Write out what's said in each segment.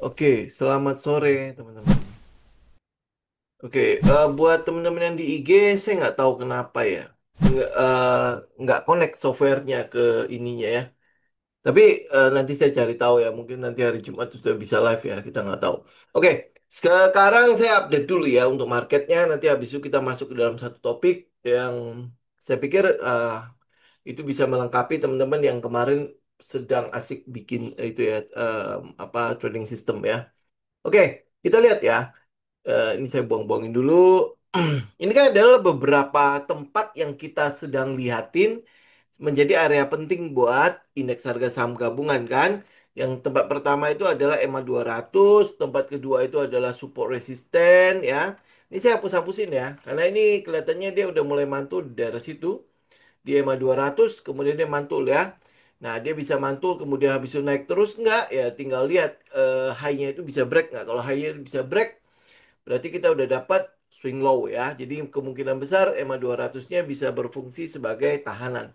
Oke, selamat sore teman-teman. Oke, buat teman-teman yang di IG, saya nggak tahu kenapa ya, nggak connect softwarenya ke ininya ya. Tapi nanti saya cari tahu ya, mungkin nanti hari Jumat sudah bisa live ya, kita nggak tahu. Oke, sekarang saya update dulu ya untuk marketnya. Nanti habis itu kita masuk ke dalam satu topik yang saya pikir itu bisa melengkapi teman-teman yang kemarin sedang asik bikin itu ya, apa trading system ya. Oke, kita lihat ya. Ini saya buang-buangin dulu. Ini kan adalah beberapa tempat yang kita sedang lihatin menjadi area penting buat indeks harga saham gabungan kan. Yang tempat pertama itu adalah EMA 200, tempat kedua itu adalah support resisten ya. Ini saya hapus-hapusin ya, karena ini kelihatannya dia udah mulai mantul di daerah situ. Di EMA 200, kemudian dia mantul ya. Nah, dia bisa mantul, kemudian habis itu naik terus nggak? Ya tinggal lihat high-nya itu bisa break nggak. Kalau high-nya bisa break, berarti kita udah dapat swing low ya. Jadi kemungkinan besar EMA 200-nya bisa berfungsi sebagai tahanan.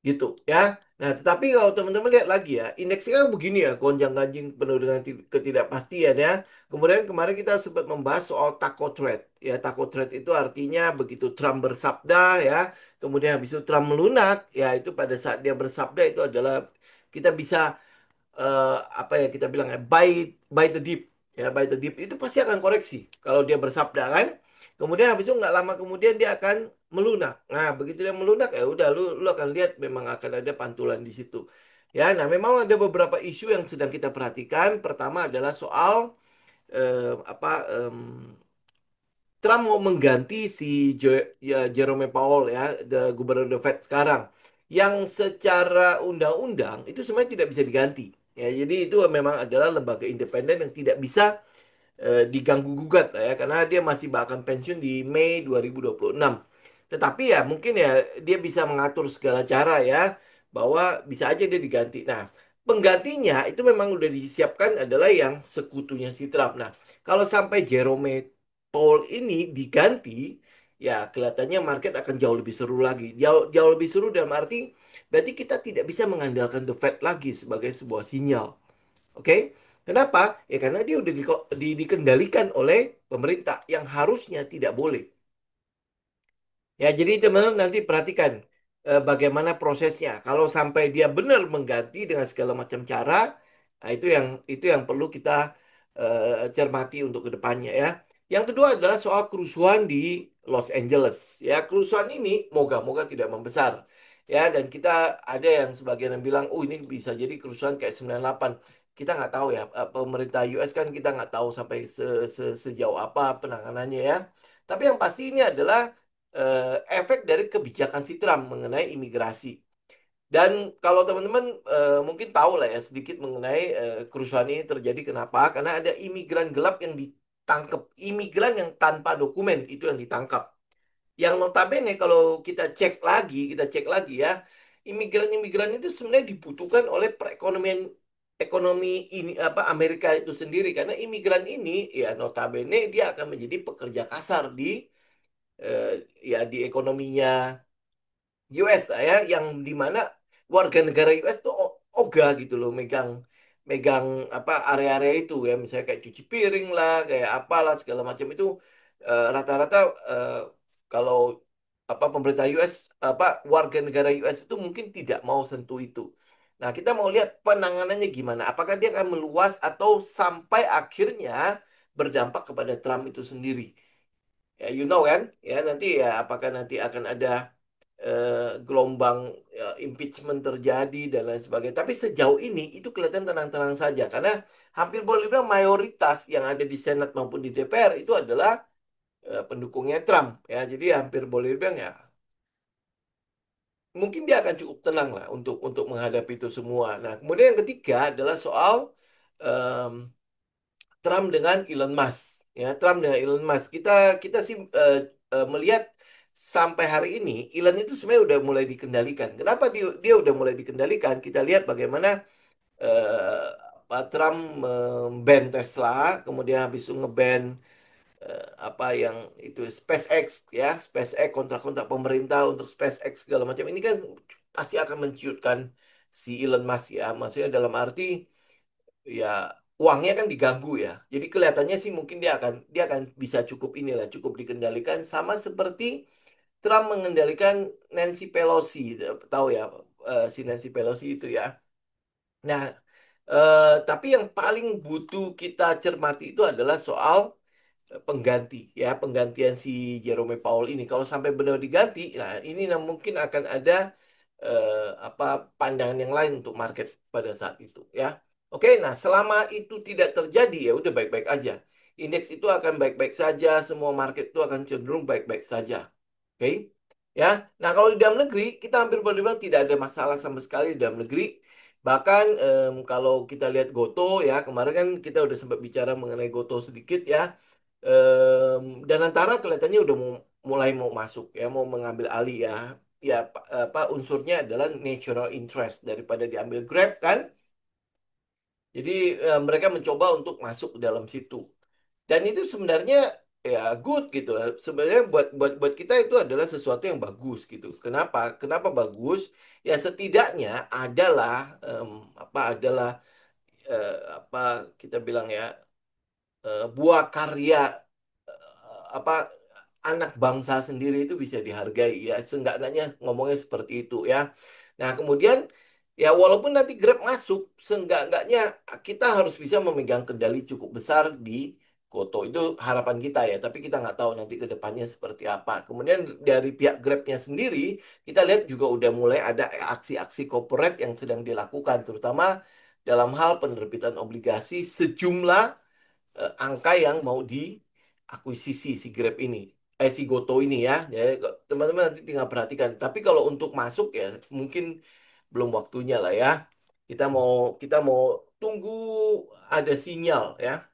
Gitu ya. Nah, tetapi kalau teman-teman lihat lagi ya, indeksnya kan begini ya, gonjang-ganjing penuh dengan ketidakpastian ya. Kemudian kemarin kita sempat membahas soal taco trade. Ya, taco trade itu artinya begitu Trump bersabda ya, kemudian habis itu Trump melunak, ya itu pada saat dia bersabda itu adalah kita bisa apa ya kita bilang ya buy the dip ya buy the dip itu pasti akan koreksi kalau dia bersabda kan kemudian habis itu nggak lama kemudian dia akan melunak. Nah begitu dia melunak ya udah lu akan lihat memang akan ada pantulan di situ ya. Nah memang ada beberapa isu yang sedang kita perhatikan. Pertama adalah soal apa Trump mau mengganti si Jerome Powell ya, gubernur The Fed sekarang, yang secara undang-undang itu sebenarnya tidak bisa diganti. Ya, jadi itu memang adalah lembaga independen yang tidak bisa diganggu gugat lah ya, karena dia masih bakal pensiun di Mei 2026. Tetapi ya mungkin ya dia bisa mengatur segala cara ya, bahwa bisa aja dia diganti. Nah, penggantinya itu memang udah disiapkan adalah yang sekutunya si Trump. Nah, kalau sampai Jerome Powell ini diganti, ya kelihatannya market akan jauh lebih seru lagi. Jauh, jauh lebih seru dalam arti berarti kita tidak bisa mengandalkan The Fed lagi sebagai sebuah sinyal. Oke? Kenapa? Ya karena dia udah dikendalikan oleh pemerintah yang harusnya tidak boleh. Ya, jadi teman-teman nanti perhatikan bagaimana prosesnya. Kalau sampai dia benar mengganti dengan segala macam cara, nah itu yang perlu kita cermati untuk kedepannya ya. Yang kedua adalah soal kerusuhan di Los Angeles. Ya, kerusuhan ini moga-moga tidak membesar. Ya, dan kita ada yang sebagian yang bilang, oh ini bisa jadi kerusuhan kayak 98. Kita nggak tahu ya, pemerintah US kan kita nggak tahu sampai sejauh apa penanganannya ya. Tapi yang pasti ini adalah efek dari kebijakan si Trump mengenai imigrasi. Dan kalau teman-teman mungkin tahu lah ya sedikit mengenai kerusuhan ini terjadi kenapa? Karena ada imigran gelap yang ditangkap, imigran yang tanpa dokumen itu yang ditangkap. Yang notabene kalau kita cek lagi ya, imigran-imigran itu sebenarnya dibutuhkan oleh perekonomian ekonomi ini apa Amerika itu sendiri karena imigran ini ya notabene dia akan menjadi pekerja kasar di eh, ya di ekonominya US lah ya yang dimana warga negara US tuh ogah gitu loh megang megang apa area-area itu ya misalnya kayak cuci piring lah kayak apalah segala macam itu rata-rata kalau apa pemerintah US apa warga negara US itu mungkin tidak mau sentuh itu. Nah, kita mau lihat penanganannya gimana. Apakah dia akan meluas atau sampai akhirnya berdampak kepada Trump itu sendiri. Ya, you know kan? Ya, nanti ya apakah nanti akan ada gelombang impeachment terjadi dan lain sebagainya. Tapi sejauh ini itu kelihatan tenang-tenang saja karena hampir boleh dibilang mayoritas yang ada di Senat maupun di DPR itu adalah pendukungnya Trump ya. Jadi hampir boleh dibilang ya mungkin dia akan cukup tenang lah untuk menghadapi itu semua. Nah, kemudian yang ketiga adalah soal em, Trump dengan Elon Musk. Ya, Trump dengan Elon Musk. Kita kita sih melihat sampai hari ini Elon itu sebenarnya udah mulai dikendalikan. Kenapa dia udah mulai dikendalikan? Kita lihat bagaimana eh, Pak Trump ban Tesla, kemudian habis itu ngeban apa yang itu SpaceX ya, SpaceX kontrak-kontrak pemerintah untuk SpaceX segala macam. Ini kan pasti akan menciutkan si Elon Musk ya. Maksudnya dalam arti ya uangnya kan diganggu ya. Jadi kelihatannya sih mungkin dia akan bisa cukup inilah, cukup dikendalikan sama seperti Trump mengendalikan Nancy Pelosi, tahu ya, si Nancy Pelosi itu ya. Nah, tapi yang paling butuh kita cermati itu adalah soal pengganti ya, penggantian si Jerome Powell ini. Kalau sampai benar diganti, nah ini mungkin akan ada apa pandangan yang lain untuk market pada saat itu ya. Oke, nah selama itu tidak terjadi ya udah baik-baik aja. Indeks itu akan baik-baik saja, semua market itu akan cenderung baik-baik saja. Oke. Ya. Nah, kalau di dalam negeri kita hampir boleh bilang tidak ada masalah sama sekali di dalam negeri. Bahkan kalau kita lihat Goto ya, kemarin kan kita udah sempat bicara mengenai Goto sedikit ya. Dan antara kelihatannya udah mulai mau masuk ya, mau mengambil alih ya. Ya apa unsurnya adalah national interest daripada diambil Grab kan. Jadi mereka mencoba untuk masuk ke dalam situ. Dan itu sebenarnya ya good gitu lah. Sebenarnya buat buat buat kita itu adalah sesuatu yang bagus gitu. Kenapa? Kenapa bagus? Ya setidaknya adalah adalah apa kita bilang ya buah karya apa anak bangsa sendiri itu bisa dihargai ya. Seenggak-enggaknya ngomongnya seperti itu ya. Nah, kemudian ya walaupun nanti Grab masuk, seenggak-enggaknya kita harus bisa memegang kendali cukup besar di Goto. Itu harapan kita ya, tapi kita nggak tahu nanti ke depannya seperti apa. Kemudian dari pihak Grabnya sendiri, kita lihat juga udah mulai ada aksi-aksi corporate yang sedang dilakukan, terutama dalam hal penerbitan obligasi sejumlah angka yang mau diakuisisi si Grab ini, si Goto ini ya. Ya, teman-teman nanti tinggal perhatikan. Tapi kalau untuk masuk ya mungkin belum waktunya lah ya. Kita mau tunggu ada sinyal ya.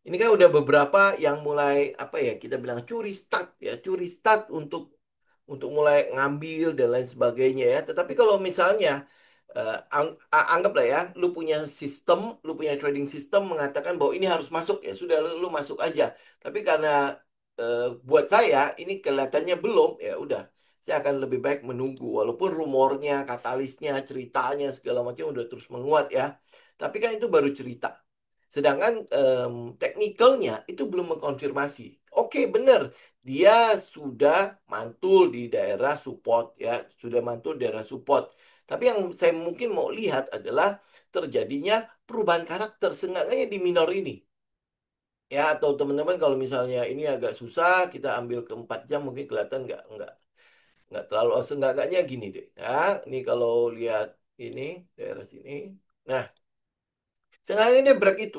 Ini kan udah beberapa yang mulai apa ya kita bilang curi start ya, curi start untuk mulai ngambil dan lain sebagainya ya. Tetapi kalau misalnya anggaplah ya, lu punya trading system mengatakan bahwa ini harus masuk ya, sudah lu masuk aja. Tapi karena buat saya ini kelihatannya belum, ya udah. Saya akan lebih baik menunggu, walaupun rumornya, katalisnya, ceritanya segala macam udah terus menguat ya. Tapi kan itu baru cerita. Sedangkan teknikalnya itu belum mengkonfirmasi. Oke, benar. Dia sudah mantul di daerah support ya, sudah mantul di daerah support. Tapi yang saya mungkin mau lihat adalah terjadinya perubahan karakter seenggaknya di minor ini. Ya, atau teman-teman kalau misalnya ini agak susah, kita ambil ke 4 jam mungkin kelihatan nggak terlalu seenggaknya gini deh. Ya, ini kalau lihat ini daerah sini. Nah, seenggaknya dia break itu.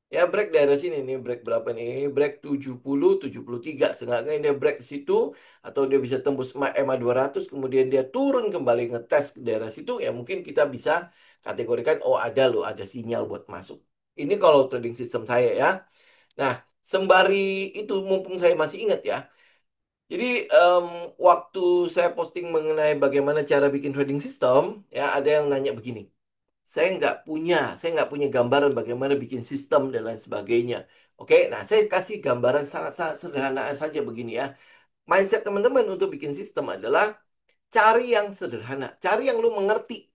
Ya break daerah sini nih, break berapa nih? Break 70, 73. Seenggaknya dia break ke situ atau dia bisa tembus EMA 200 kemudian dia turun kembali ngetes ke daerah situ ya mungkin kita bisa kategorikan oh ada loh, ada sinyal buat masuk. Ini kalau trading system saya ya. Nah, sembari itu mumpung saya masih ingat ya. Jadi waktu saya posting mengenai bagaimana cara bikin trading system, ya ada yang nanya begini. Saya nggak punya gambaran bagaimana bikin sistem dan lain sebagainya. Oke, nah saya kasih gambaran sangat-sangat sederhana saja begini ya. Mindset teman-teman untuk bikin sistem adalah cari yang sederhana, cari yang lu mengerti,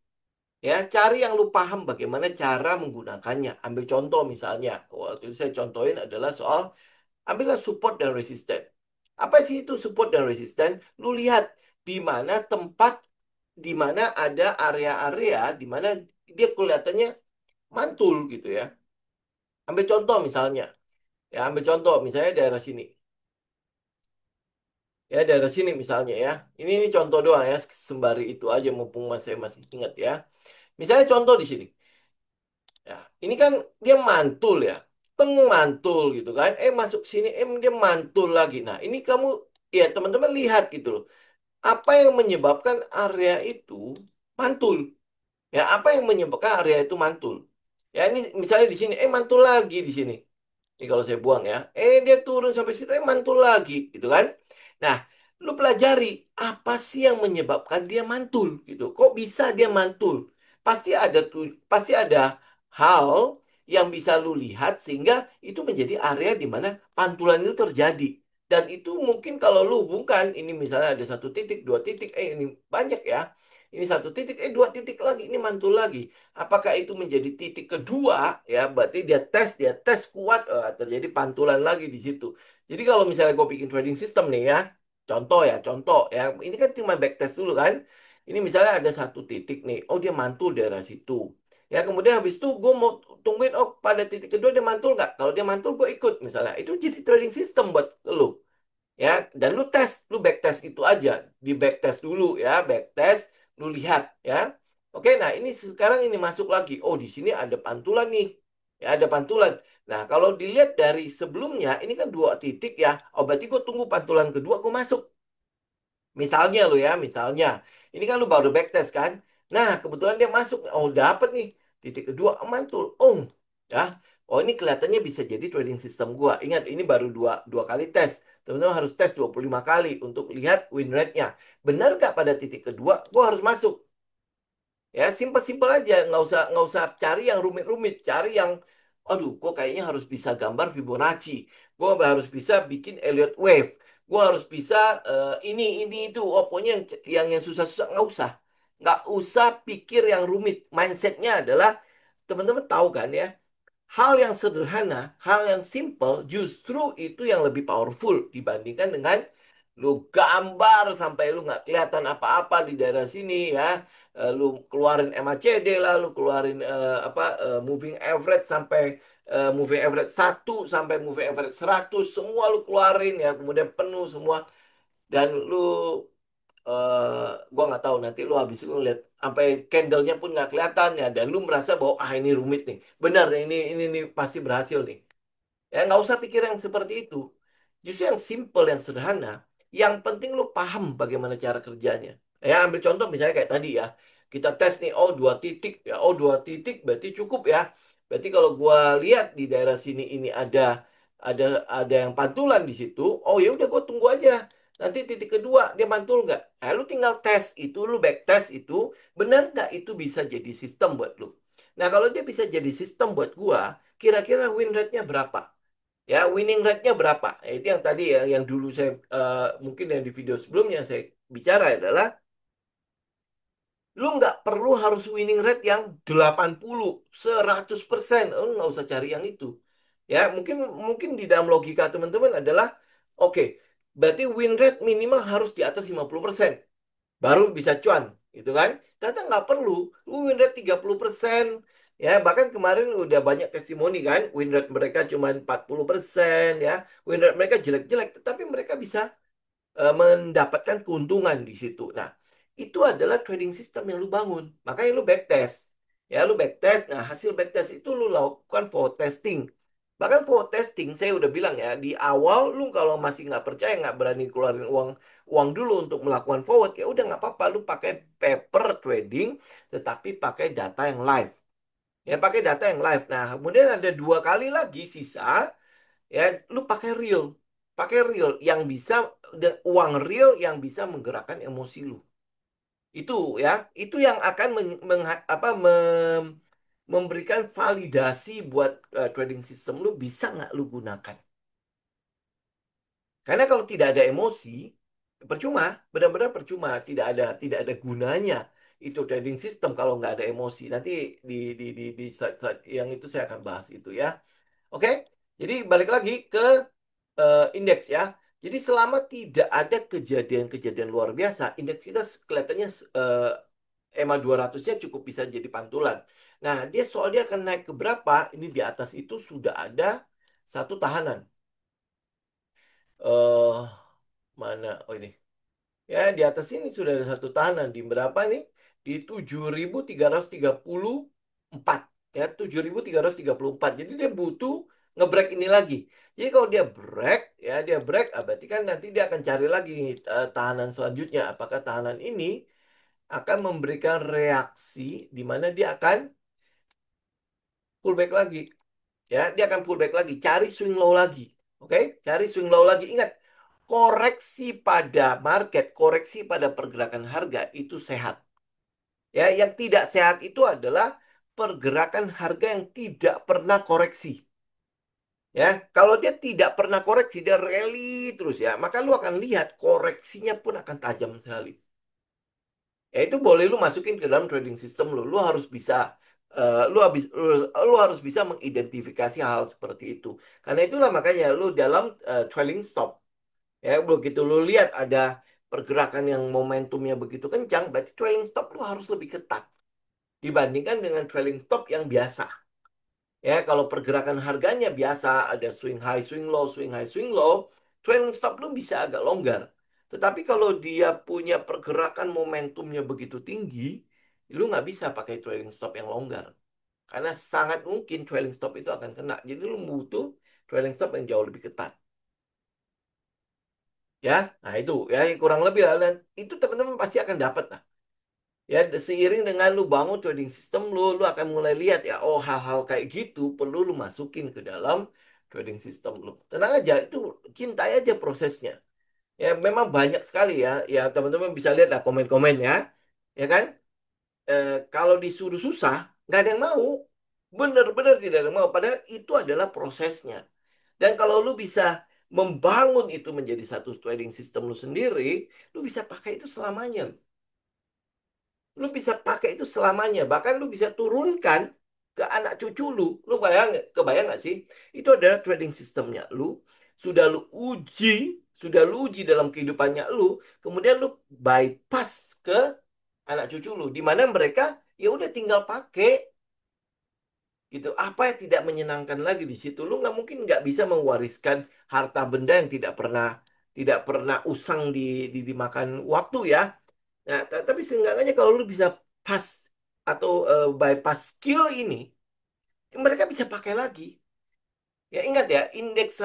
ya, cari yang lu paham bagaimana cara menggunakannya. Ambil contoh misalnya, waktu itu saya contohin adalah soal ambillah support dan resisten. Apa sih itu support dan resisten? Lu lihat di mana tempat, di mana ada area-area di mana dia kelihatannya mantul gitu ya. Ambil contoh misalnya, ya ambil contoh misalnya daerah sini. Ya daerah sini misalnya ya. Ini contoh doang ya, sembari itu aja mumpung masih ingat ya. Misalnya contoh di sini. Ya, ini kan dia mantul ya. Teng mantul gitu kan. Masuk sini, dia mantul lagi. Nah, ini kamu ya teman-teman lihat gitu loh. Apa yang menyebabkan area itu mantul? Ya, apa yang menyebabkan area itu mantul? Ya, ini misalnya di sini, mantul lagi di sini. Ini kalau saya buang ya. Dia turun sampai situ, mantul lagi, gitu kan? Nah, lu pelajari apa sih yang menyebabkan dia mantul, gitu. Kok bisa dia mantul? Pasti ada hal yang bisa lu lihat sehingga itu menjadi area di mana pantulan itu terjadi. Dan itu mungkin kalau lu hubungkan, ini misalnya ada 1 titik, 2 titik, ini banyak ya. ini satu titik, dua titik lagi, ini mantul lagi. Apakah itu menjadi titik kedua? Ya, berarti dia tes kuat, terjadi pantulan lagi di situ. Jadi kalau misalnya gue bikin trading system nih ya, contoh ya, ini kan cuma backtest dulu kan. Ini misalnya ada satu titik nih, oh dia mantul daerah situ. Ya, kemudian habis itu gue mau tungguin, oh pada titik kedua dia mantul nggak? Kalau dia mantul, gue ikut misalnya. Itu jadi trading system buat lo ya, dan lu tes, lu backtest itu aja, di backtest dulu ya, backtest, lu lihat ya. Oke, nah ini sekarang ini masuk lagi, oh di sini ada pantulan nih, ya ada pantulan. Nah kalau dilihat dari sebelumnya ini kan dua titik ya, oh berarti gue tunggu pantulan kedua gue masuk. Misalnya lo ya, misalnya ini kan lu baru backtest kan. Nah, kebetulan dia masuk. Oh, dapat nih. Titik kedua mantul. Ya. Oh, ini kelihatannya bisa jadi trading system gua. Ingat, ini baru dua kali tes. Teman-teman harus tes 25 kali untuk lihat win rate-nya. Benar nggak pada titik kedua, gua harus masuk. Ya, simpel-simpel aja, nggak usah cari yang rumit-rumit, cari yang, aduh, gue kayaknya harus bisa gambar Fibonacci, gue harus bisa bikin Elliott Wave, gue harus bisa ini itu, oh, pokoknya yang susah-susah nggak usah pikir yang rumit. Mindsetnya adalah teman-teman tahu kan ya, hal yang sederhana, hal yang simple, justru itu yang lebih powerful dibandingkan dengan lu gambar sampai lu nggak kelihatan apa-apa di daerah sini ya. Lu keluarin MACD lah, lu keluarin moving average sampai moving average 1 sampai moving average 100 semua lu keluarin ya, kemudian penuh semua, dan lu gua nggak tahu nanti lu habis itu lihat sampai candlenya pun nggak kelihatan ya, dan lu merasa bahwa ini rumit nih, benar ini pasti berhasil nih. Ya, nggak usah pikir yang seperti itu. Justru yang simple, yang sederhana. Yang penting lu paham bagaimana cara kerjanya. Ya, ambil contoh misalnya kayak tadi ya. Kita tes nih, oh dua titik. Ya, oh dua titik berarti cukup ya. Berarti kalau gua lihat di daerah sini ini ada yang pantulan di situ. Oh ya udah gua tunggu aja. Nanti titik kedua dia mantul nggak? Nah, lu tinggal tes itu, lu back test itu. Benar nggak itu bisa jadi sistem buat lu? Nah, kalau dia bisa jadi sistem buat gua, kira-kira win rate-nya berapa? Ya, winning rate-nya berapa? Itu yang tadi ya, yang dulu saya mungkin yang di video sebelumnya saya bicara adalah lu nggak perlu harus winning rate yang 80, 100%. Lu nggak usah cari yang itu. Ya, mungkin mungkin di dalam logika teman-teman adalah oke, berarti win rate minimal harus di atas 50%. Baru bisa cuan, gitu kan? Ternyata nggak perlu. Lu win rate 30%. Ya, bahkan kemarin udah banyak testimoni kan, win rate mereka cuma 40%, ya. Win rate mereka jelek-jelek, tetapi mereka bisa mendapatkan keuntungan di situ. Nah, itu adalah trading system yang lu bangun. Makanya lu backtest. Ya, lu backtest. Nah, hasil backtest itu lu lakukan forward testing. Bahkan forward testing, saya udah bilang ya, di awal lu kalau masih nggak percaya, nggak berani keluarin uang uang dulu untuk melakukan forward, ya udah nggak apa-apa. Lu pakai paper trading, tetapi pakai data yang live. Ya, pakai data yang live. Nah, kemudian ada dua kali lagi sisa, ya lu pakai real yang bisa, uang real yang bisa menggerakkan emosi lu itu, ya itu yang akan memberikan validasi buat trading system lu bisa nggak lu gunakan. Karena kalau tidak ada emosi, percuma, benar-benar percuma, tidak ada gunanya itu trading system kalau nggak ada emosi. Nanti di slide-slide yang itu saya akan bahas itu ya. Oke, jadi balik lagi ke indeks ya. Jadi selama tidak ada kejadian-kejadian luar biasa, indeks kita kelihatannya EMA 200-nya cukup bisa jadi pantulan. Nah, dia soalnya akan naik ke berapa? Ini di atas itu sudah ada satu tahanan. eh Mana? Oh ini. Ya, di atas ini sudah ada satu tahanan di berapa nih? Di 7.334. Ya, 7.334. Jadi dia butuh ngebreak ini lagi. Jadi kalau dia break, ya dia break, berarti kan nanti dia akan cari lagi tahanan selanjutnya. Apakah tahanan ini akan memberikan reaksi di mana dia akan pullback lagi. Ya, dia akan pullback lagi, cari swing low lagi. Oke, cari swing low lagi. Ingat, koreksi pada market, koreksi pada pergerakan harga itu sehat. Ya, yang tidak sehat itu adalah pergerakan harga yang tidak pernah koreksi. Ya, kalau dia tidak pernah koreksi, dia rally terus ya, maka lu akan lihat koreksinya pun akan tajam sekali. Ya itu boleh lu masukin ke dalam trading system lu. Lu harus bisa lu harus bisa mengidentifikasi hal seperti itu. Karena itulah makanya lu dalam trailing stop ya begitu lu lihat ada pergerakan yang momentumnya begitu kencang, berarti trailing stop lu harus lebih ketat dibandingkan dengan trailing stop yang biasa. Ya, kalau pergerakan harganya biasa, ada swing high, swing low, swing high, swing low, trailing stop lu bisa agak longgar. Tetapi kalau dia punya pergerakan momentumnya begitu tinggi, lu nggak bisa pakai trailing stop yang longgar. Karena sangat mungkin trailing stop itu akan kena. Jadi lu butuh trailing stop yang jauh lebih ketat. Ya, nah itu ya kurang lebih lah. Dan itu teman-teman pasti akan dapat lah. Ya, seiring dengan lu bangun trading system lu akan mulai lihat ya, oh hal-hal kayak gitu perlu lu masukin ke dalam trading system lu. Tenang aja, itu cintai aja prosesnya. Ya, memang banyak sekali ya, ya teman-teman bisa lihat lah komen-komen ya kan? Kalau disuruh susah, nggak ada yang mau. Bener-bener tidak ada yang mau. Padahal itu adalah prosesnya. Dan kalau lu bisa membangun itu menjadi satu trading system lu sendiri, lu bisa pakai itu selamanya. Lu bisa pakai itu selamanya. Bahkan lu bisa turunkan ke anak cucu lu. Kebayang nggak sih? Itu adalah trading sistemnya lu. Sudah lu uji, sudah lu uji dalam kehidupannya lu. Kemudian lu bypass ke anak cucu lu. Di mana mereka ya udah tinggal pakai gitu. Apa yang tidak menyenangkan lagi di situ? Lu nggak mungkin nggak bisa mewariskan harta benda yang tidak pernah usang dimakan waktu ya. Nah, tapi seenggaknya kalau lu bisa pas atau bypass skill ini, mereka bisa pakai lagi. Ya ingat ya, indeks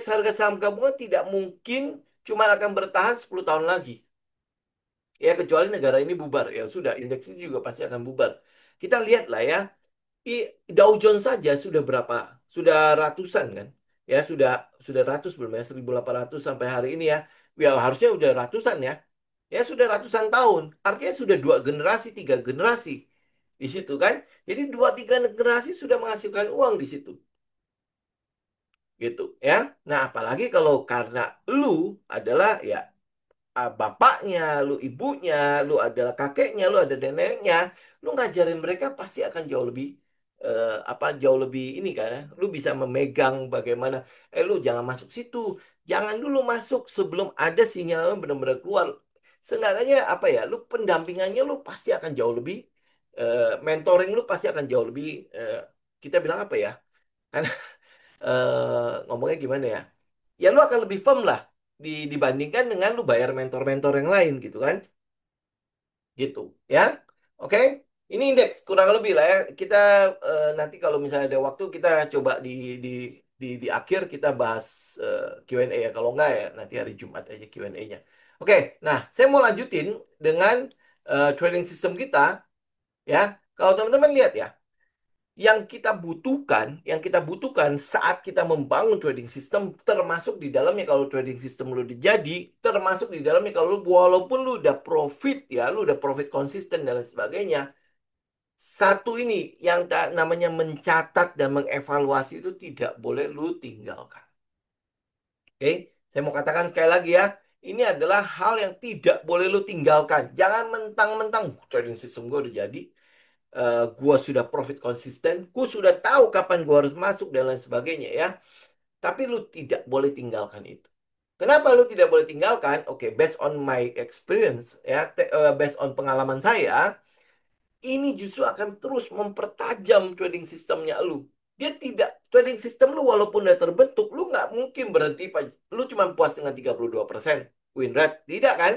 harga saham gabungan tidak mungkin cuma akan bertahan 10 tahun lagi. Ya kecuali negara ini bubar, ya sudah indeks ini juga pasti akan bubar. Kita lihat lah ya, Dow Jones saja sudah berapa? Sudah ratusan kan? Ya sudah ratus belum ya? 1.800 sampai hari ini ya. Ya harusnya udah ratusan ya. Ya sudah ratusan tahun. Artinya sudah dua generasi, tiga generasi di situ kan. Jadi dua tiga generasi sudah menghasilkan uang di situ. Gitu ya. Nah, apalagi kalau karena lu adalah ya bapaknya, lu ibunya, lu adalah kakeknya, lu ada neneknya, lu ngajarin mereka pasti akan jauh lebih jauh lebih ini kan ya. Lu bisa memegang bagaimana lu jangan masuk situ. Jangan dulu masuk sebelum ada sinyal yang benar-benar keluar. Seenggaknya apa ya, lu pendampingannya lu pasti akan jauh lebih mentoring lu pasti akan jauh lebih kita bilang apa ya? Kan ngomongnya gimana ya? Ya lu akan lebih firm lah dibandingkan dengan lu bayar mentor-mentor yang lain gitu kan. Gitu ya. Oke. Ini indeks kurang lebih lah ya. Kita nanti kalau misalnya ada waktu kita coba di akhir kita bahas Q&A ya. Kalau enggak ya nanti hari Jumat aja Q&A-nya. Oke, nah saya mau lanjutin dengan trading system kita ya. Kalau teman-teman lihat ya, yang kita butuhkan saat kita membangun trading system, termasuk di dalamnya kalau trading system lu udah jadi, termasuk di dalamnya kalau lu walaupun lu udah profit ya, lu udah profit konsisten dan lain sebagainya. Satu ini yang namanya mencatat dan mengevaluasi itu tidak boleh lu tinggalkan. Oke, saya mau katakan sekali lagi ya, ini adalah hal yang tidak boleh lu tinggalkan. Jangan mentang-mentang trading system gue udah jadi, gua sudah profit konsisten, gua sudah tahu kapan gua harus masuk dan lain sebagainya ya. Tapi lu tidak boleh tinggalkan itu. Kenapa lu tidak boleh tinggalkan? Oke, based on my experience ya, based on pengalaman saya, ini justru akan terus mempertajam trading sistemnya lu. Dia tidak trading sistem lu walaupun udah terbentuk, lu nggak mungkin berhenti. Lu cuma puas dengan 32% win rate, tidak kan?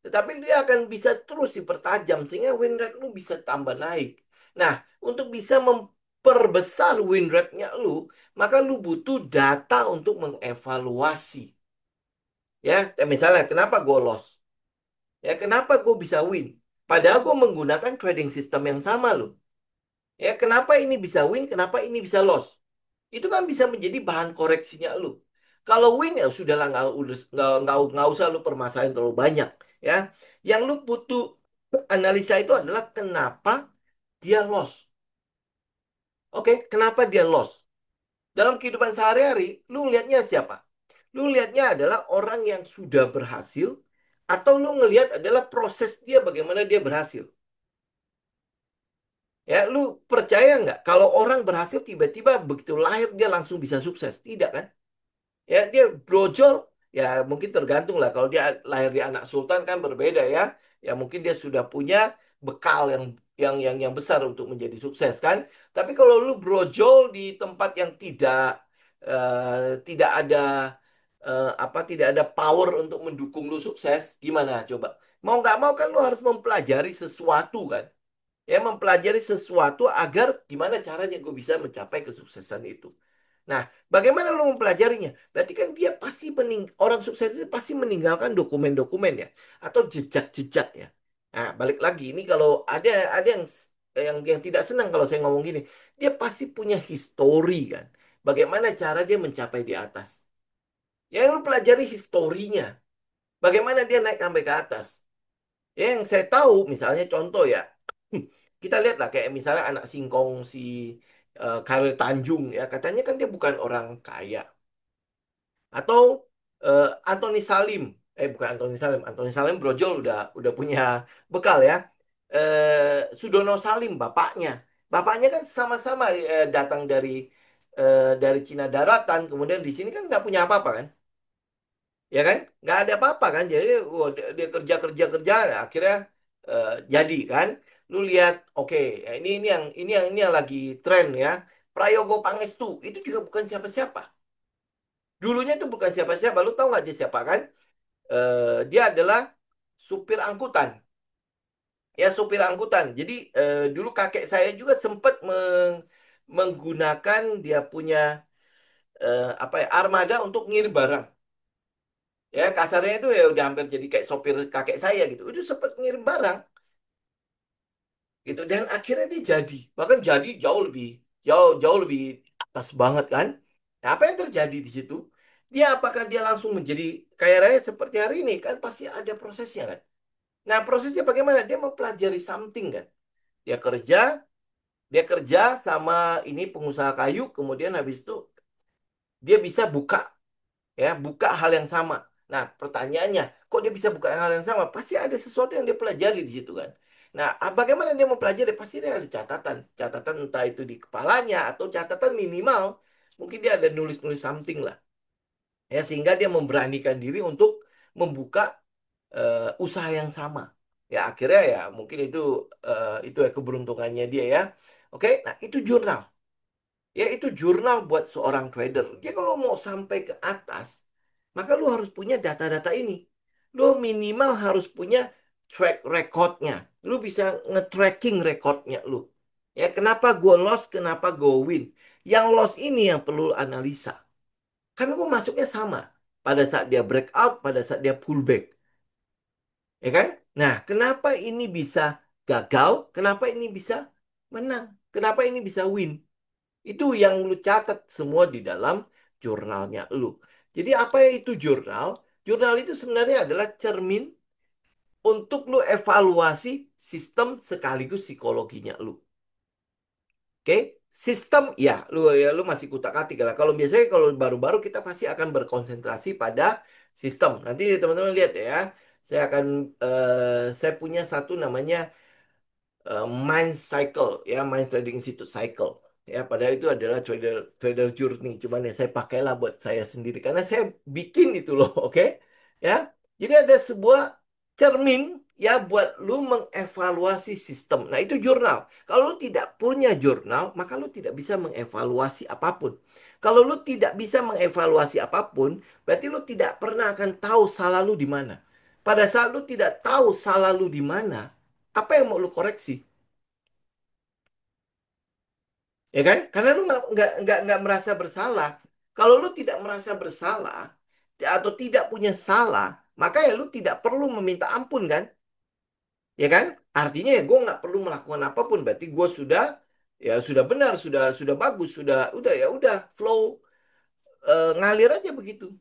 Tetapi dia akan bisa terus dipertajam sehingga win rate lu bisa tambah naik. Nah, untuk bisa memperbesar win rate-nya lu, maka lu butuh data untuk mengevaluasi. Ya, misalnya kenapa gue loss? Ya, kenapa gue bisa win? Padahal gue menggunakan trading system yang sama loh. Ya, kenapa ini bisa win, kenapa ini bisa loss? Itu kan bisa menjadi bahan koreksinya lu. Kalau win ya sudahlah nggak usah lu permasalahan terlalu banyak ya. Yang lu butuh analisa itu adalah kenapa dia loss. Oke, kenapa dia loss? Dalam kehidupan sehari-hari, lu lihatnya siapa? Lu lihatnya adalah orang yang sudah berhasil Atau lu ngelihat adalah proses dia bagaimana dia berhasil. Ya, lu percaya nggak kalau orang berhasil tiba-tiba begitu lahir dia langsung bisa sukses? Tidak kan? Ya, dia brojol. Ya, mungkin tergantung lah. Kalau dia lahir di anak sultan kan berbeda ya. Ya, mungkin dia sudah punya bekal yang besar untuk menjadi sukses kan. Tapi kalau lu brojol di tempat yang tidak ada tidak ada power untuk mendukung lu sukses, gimana coba? Mau nggak mau kan lu harus mempelajari sesuatu kan? Ya, mempelajari sesuatu agar gimana caranya gue bisa mencapai kesuksesan itu. Nah, bagaimana lo mempelajarinya? Berarti kan dia pasti orang sukses itu pasti meninggalkan dokumen-dokumen ya atau jejak-jejak ya. Nah, balik lagi ini kalau ada yang tidak senang kalau saya ngomong gini, dia pasti punya histori kan. Bagaimana cara dia mencapai di atas? Yang lu pelajari historinya. Bagaimana dia naik sampai ke atas? Yang saya tahu misalnya contoh ya, kita lihat lah kayak misalnya anak singkong si Khairil Tanjung ya, katanya kan dia bukan orang kaya. Atau Anthony Salim, bukan Anthony Salim, Anthony Salim brojol udah punya bekal ya. Sudono Salim bapaknya kan sama-sama datang dari Cina daratan, kemudian di sini kan nggak punya apa-apa kan, ya kan, nggak ada apa-apa kan, jadi wah, dia kerja kerja kerja, nah, akhirnya jadi kan, lu lihat, oke, ya ini yang lagi tren ya, Prayogo Pangestu itu juga bukan siapa-siapa. Dulunya itu bukan siapa-siapa. Lu tahu nggak dia siapa kan? Dia adalah supir angkutan. Ya, supir angkutan. Jadi dulu kakek saya juga sempat menggunakan dia punya apa ya, armada untuk ngirim barang. Ya, kasarnya itu ya udah hampir jadi kayak sopir kakek saya gitu. Itu sempat ngirim barang gitu, dan akhirnya dia jadi. Bahkan jadi jauh jauh lebih atas banget kan. Nah, apa yang terjadi di situ? Apakah dia langsung menjadi kaya raya seperti hari ini? Kan pasti ada prosesnya kan. Nah, prosesnya bagaimana? Dia mempelajari something kan. Dia kerja, dia kerja sama ini pengusaha kayu, kemudian habis itu dia bisa buka hal yang sama. Nah, pertanyaannya, kok dia bisa buka hal yang sama? Pasti ada sesuatu yang dia pelajari di situ kan. Nah, bagaimana dia mempelajari? Pasti dia ada catatan. Catatan entah itu di kepalanya atau catatan minimal. Mungkin dia ada nulis-nulis something lah. Ya, sehingga dia memberanikan diri untuk membuka usaha yang sama. Ya, akhirnya ya mungkin itu ya keberuntungannya dia ya. Oke, nah itu jurnal. Ya, itu jurnal buat seorang trader. Dia kalau mau sampai ke atas, maka lu harus punya data-data ini. Lu minimal harus punya track recordnya. Lu bisa nge-tracking recordnya lu. Ya, kenapa gue loss, kenapa gue win. Yang loss ini yang perlu analisa. Kan gue masuknya sama. Pada saat dia breakout, pada saat dia pullback. Ya kan? Nah, kenapa ini bisa gagal? Kenapa ini bisa menang? Kenapa ini bisa win? Itu yang lu catat semua di dalam jurnalnya lu. Jadi apa itu jurnal? Jurnal itu sebenarnya adalah cermin untuk lu evaluasi sistem sekaligus psikologinya lu. Oke? Sistem ya lu masih kutak-atik lah. Kalau biasanya kalau baru-baru kita pasti akan berkonsentrasi pada sistem. Nanti teman-teman lihat ya. Saya punya satu namanya Mind Cycle ya, Mind Trading Institute Cycle ya, padahal itu adalah trader trader journey, cuman ya saya pakailah buat saya sendiri karena saya bikin itu loh. Oke ya, jadi ada sebuah cermin ya buat lu mengevaluasi sistem. Nah, itu jurnal. Kalau lu tidak punya jurnal, maka lu tidak bisa mengevaluasi apapun. Kalau lu tidak bisa mengevaluasi apapun, berarti lu tidak pernah akan tahu salah lu di mana. Pada saat lu tidak tahu salah lu di mana, apa yang mau lu koreksi? Ya kan? Karena lu nggak merasa bersalah. Kalau lu tidak merasa bersalah atau tidak punya salah, maka ya lu tidak perlu meminta ampun kan? Ya kan? Artinya ya gue nggak perlu melakukan apapun. Berarti gue sudah benar, sudah bagus, udah flow, ngalir aja begitu.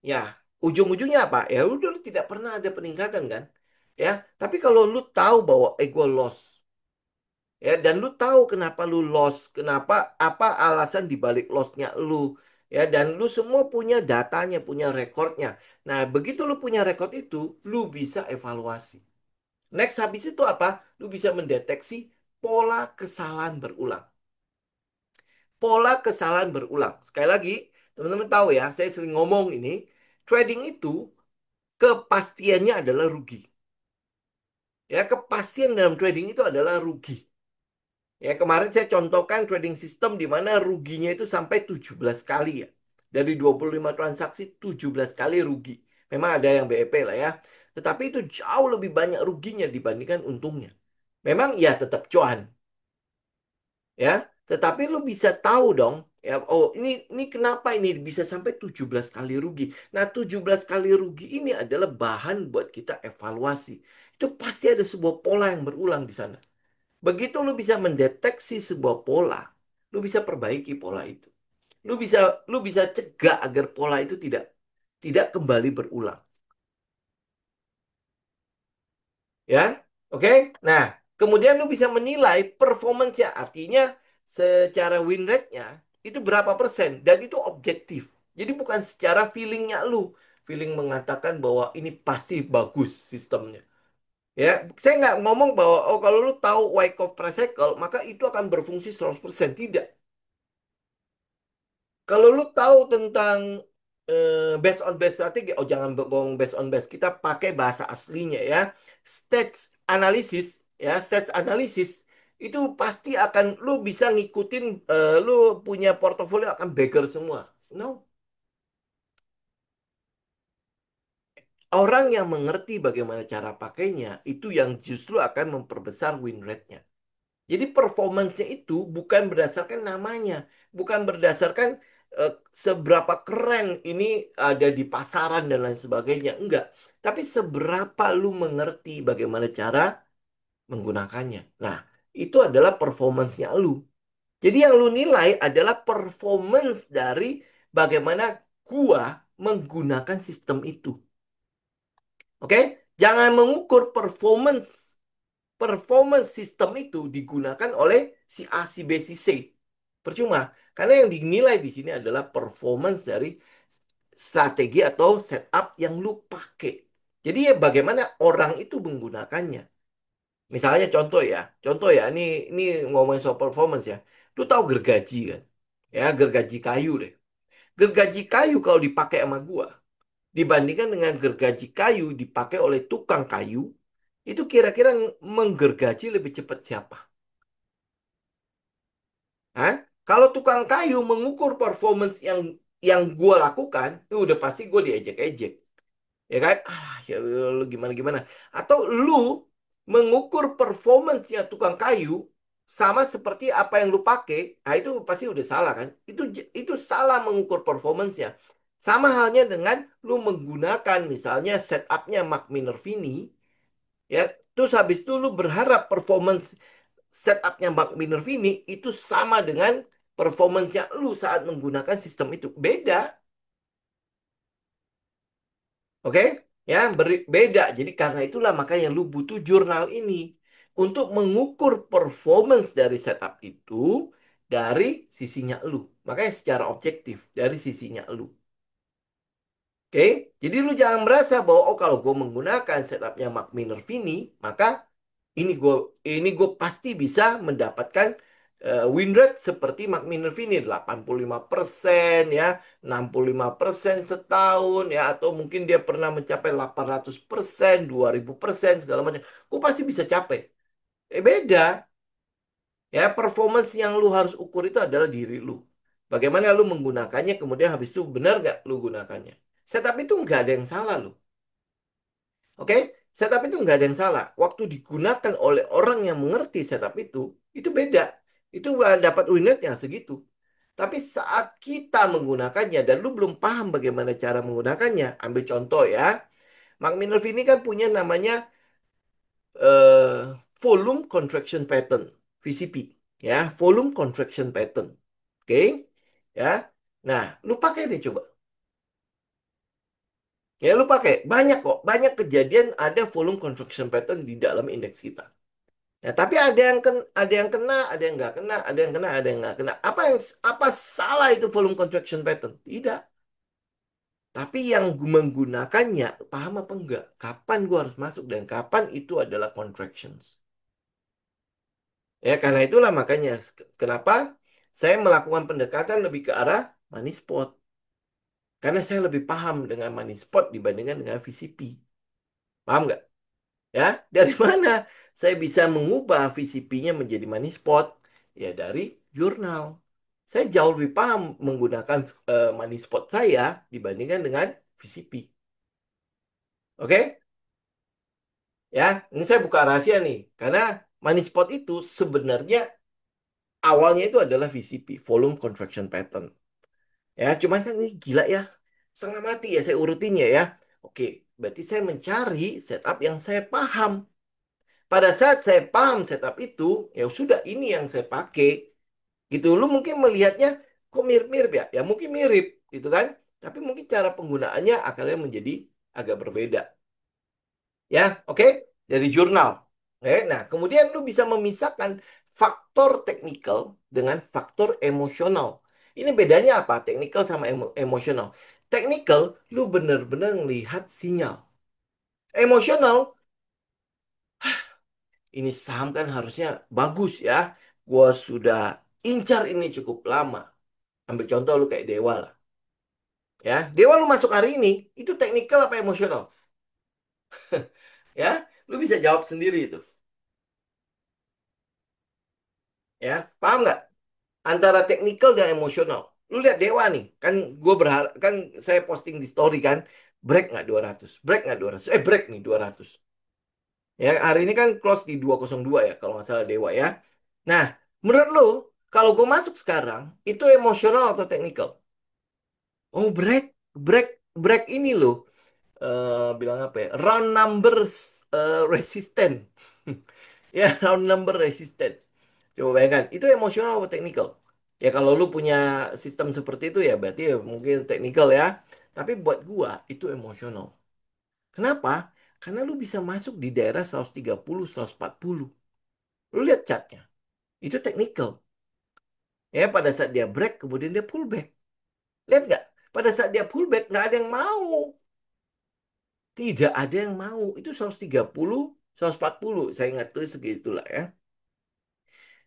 Ya, ujung-ujungnya apa? Ya udah, lu tidak pernah ada peningkatan kan? Ya, tapi kalau lu tahu bahwa gue lost, ya, dan lu tahu kenapa lu loss, kenapa, apa alasan dibalik lossnya lu, Ya, dan lu semua punya datanya, punya rekornya. Nah, begitu lu punya rekor itu, lu bisa evaluasi. Next, habis itu apa? Lu bisa mendeteksi pola kesalahan berulang. Pola kesalahan berulang. Sekali lagi, teman-teman tahu ya, saya sering ngomong ini, trading itu kepastiannya adalah rugi. Ya, kepastian dalam trading itu adalah rugi. Ya, kemarin saya contohkan trading system di mana ruginya itu sampai 17 kali ya. Dari 25 transaksi 17 kali rugi. Memang ada yang BEP lah ya. Tetapi itu jauh lebih banyak ruginya dibandingkan untungnya. Memang ya tetap cuan ya. Tetapi lu bisa tahu dong ya, oh ini kenapa ini bisa sampai 17 kali rugi. Nah, 17 kali rugi ini adalah bahan buat kita evaluasi. Itu pasti ada sebuah pola yang berulang di sana. Begitu lu bisa mendeteksi sebuah pola, lu bisa perbaiki pola itu. Lu bisa cegah agar pola itu tidak tidak kembali berulang. Ya, oke. Nah, kemudian lu bisa menilai performance-nya, artinya secara win rate-nya itu berapa persen dan itu objektif. Jadi bukan secara feelingnya lu, feeling mengatakan bahwa ini pasti bagus sistemnya. Ya, saya nggak ngomong bahwa oh kalau lu tahu Wyckoff price cycle maka itu akan berfungsi 100%. Tidak. Kalau lu tahu tentang based on base strategi, oh jangan ngomong based on base, kita pakai bahasa aslinya ya. Stats analysis, ya stats analysis itu pasti akan lu bisa ngikutin, lu punya portofolio akan beggar semua. No, orang yang mengerti bagaimana cara pakainya itu yang justru akan memperbesar win rate-nya. Jadi performance-nya itu bukan berdasarkan namanya, bukan berdasarkan seberapa keren ini ada di pasaran dan lain sebagainya, enggak. Tapi seberapa lu mengerti bagaimana cara menggunakannya. Nah, itu adalah performance-nya lu. Jadi yang lu nilai adalah performance dari bagaimana gua menggunakan sistem itu. Oke? Jangan mengukur performance performance sistem itu digunakan oleh si A, si B, si C. Percuma, karena yang dinilai di sini adalah performance dari strategi atau setup yang lu pakai. Jadi ya bagaimana orang itu menggunakannya. Misalnya contoh ya, ini ngomongin soal performance ya. Lu tahu gergaji kan? Ya, gergaji kayu deh. Gergaji kayu kalau dipakai sama gua, dibandingkan dengan gergaji kayu dipakai oleh tukang kayu, itu kira-kira menggergaji lebih cepat siapa? Hah? Kalau tukang kayu mengukur performance yang gue lakukan, itu udah pasti gue diejek-ejek. Ya kan? Ah, ya lu gimana-gimana. Atau lu mengukur performance-nya tukang kayu sama seperti apa yang lu pakai, nah itu pasti udah salah kan? Itu salah mengukur performance-nya. Sama halnya dengan lu menggunakan misalnya setupnya Mark Minervini, ya terus habis itu lu berharap performance setupnya Mark Minervini itu sama dengan performance-nya lu saat menggunakan sistem itu. Beda, oke? Ya, beda. Jadi karena itulah makanya lu butuh jurnal ini untuk mengukur performance dari setup itu dari sisinya lu. Makanya secara objektif dari sisinya lu. Oke, jadi lu jangan merasa bahwa oh kalau gue menggunakan setupnya Mark Minervini, maka ini gue pasti bisa mendapatkan win rate seperti Mark Minervini 85% ya, 65% setahun ya, atau mungkin dia pernah mencapai 800%, 2000% segala macam. Gue pasti bisa capai. Beda ya, performance yang lu harus ukur itu adalah diri lu. Bagaimana lu menggunakannya, kemudian habis itu benar nggak lu gunakannya. Setup itu nggak ada yang salah lu. Oke, setup itu nggak ada yang salah. Waktu digunakan oleh orang yang mengerti setup itu beda. Itu nggak dapat win rate yang segitu. Tapi saat kita menggunakannya dan lu belum paham bagaimana cara menggunakannya, ambil contoh ya. Mark Minerva ini kan punya namanya eh, volume contraction pattern, VCP, ya, volume contraction pattern. Oke, ya. Nah, lu pakai deh coba. Ya, lu pakai. Banyak kok. Banyak kejadian ada volume contraction pattern di dalam indeks kita. Ya, tapi ada yang kena, ada yang nggak kena, ada yang kena, ada yang nggak kena. Apa salah itu volume contraction pattern? Tidak. Tapi yang menggunakannya paham apa enggak? Kapan gua harus masuk dan kapan itu adalah contractions. Ya, karena itulah makanya kenapa saya melakukan pendekatan lebih ke arah money spot. Karena saya lebih paham dengan money spot dibandingkan dengan VCP. Paham nggak? Ya, dari mana saya bisa mengubah VCP-nya menjadi money spot? Ya, dari jurnal. Saya jauh lebih paham menggunakan money spot saya dibandingkan dengan VCP. Oke? Ya, ini saya buka rahasia nih. Karena money spot itu sebenarnya awalnya itu adalah VCP, volume contraction pattern. Ya, cuman kan ini gila ya. Setengah mati ya saya urutinnya ya. Oke, berarti saya mencari setup yang saya paham. Pada saat saya paham setup itu, ya sudah ini yang saya pakai. Gitu. Lu mungkin melihatnya kok mirip-mirip ya? Ya mungkin mirip gitu kan. Tapi mungkin cara penggunaannya akhirnya menjadi agak berbeda. Ya, oke? Dari jurnal. Oke, nah kemudian lu bisa memisahkan faktor teknikal dengan faktor emosional. Ini bedanya apa? Teknikal sama emosional. Teknikal, lu bener-bener lihat sinyal. Emosional, ini saham kan harusnya bagus ya. Gua sudah incar ini cukup lama. Ambil contoh lu kayak Dewa lah. Ya, Dewa lu masuk hari ini, itu teknikal apa emosional? Ya, lu bisa jawab sendiri itu. Ya, paham nggak? Antara teknikal dan emosional. Lu lihat Dewa nih, kan gue berharap, kan saya posting di story kan, break nggak 200, break nggak 200, break nih 200. Ya, hari ini kan close di 202 ya, kalau nggak salah Dewa ya. Nah, menurut lu, kalau gue masuk sekarang, itu emosional atau teknikal? Oh, break, break, break ini loh. Bilang apa ya? Round numbers resistant. Ya, round number resistant. Coba bayangkan, itu emosional atau teknikal? Ya kalau lu punya sistem seperti itu ya berarti ya mungkin teknikal ya. Tapi buat gua itu emosional. Kenapa? Karena lu bisa masuk di daerah 130, 140. Lu lihat chartnya. Itu teknikal. Ya pada saat dia break kemudian dia pullback. Lihat nggak? Pada saat dia pullback nggak ada yang mau. Tidak ada yang mau. Itu 130, 140. Saya ingat tuh segitulah ya.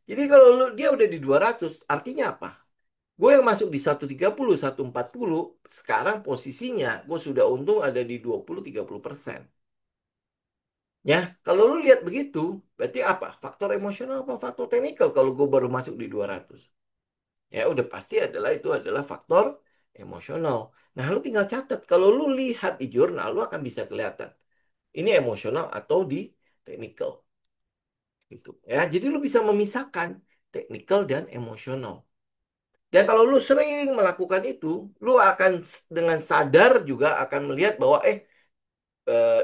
Jadi kalau dia udah di 200, artinya apa? Gue yang masuk di 130, 140, sekarang posisinya gue sudah untung ada di 20-30%. Ya, kalau lu lihat begitu, berarti apa? Faktor emosional apa faktor teknikal kalau gue baru masuk di 200? Ya, udah pasti adalah itu adalah faktor emosional. Nah, lu tinggal catat. Kalau lu lihat di jurnal, lu akan bisa kelihatan. Ini emosional atau di teknikal. Gitu. Ya, jadi lu bisa memisahkan teknikal dan emosional. Dan kalau lu sering melakukan itu, lu akan dengan sadar juga akan melihat bahwa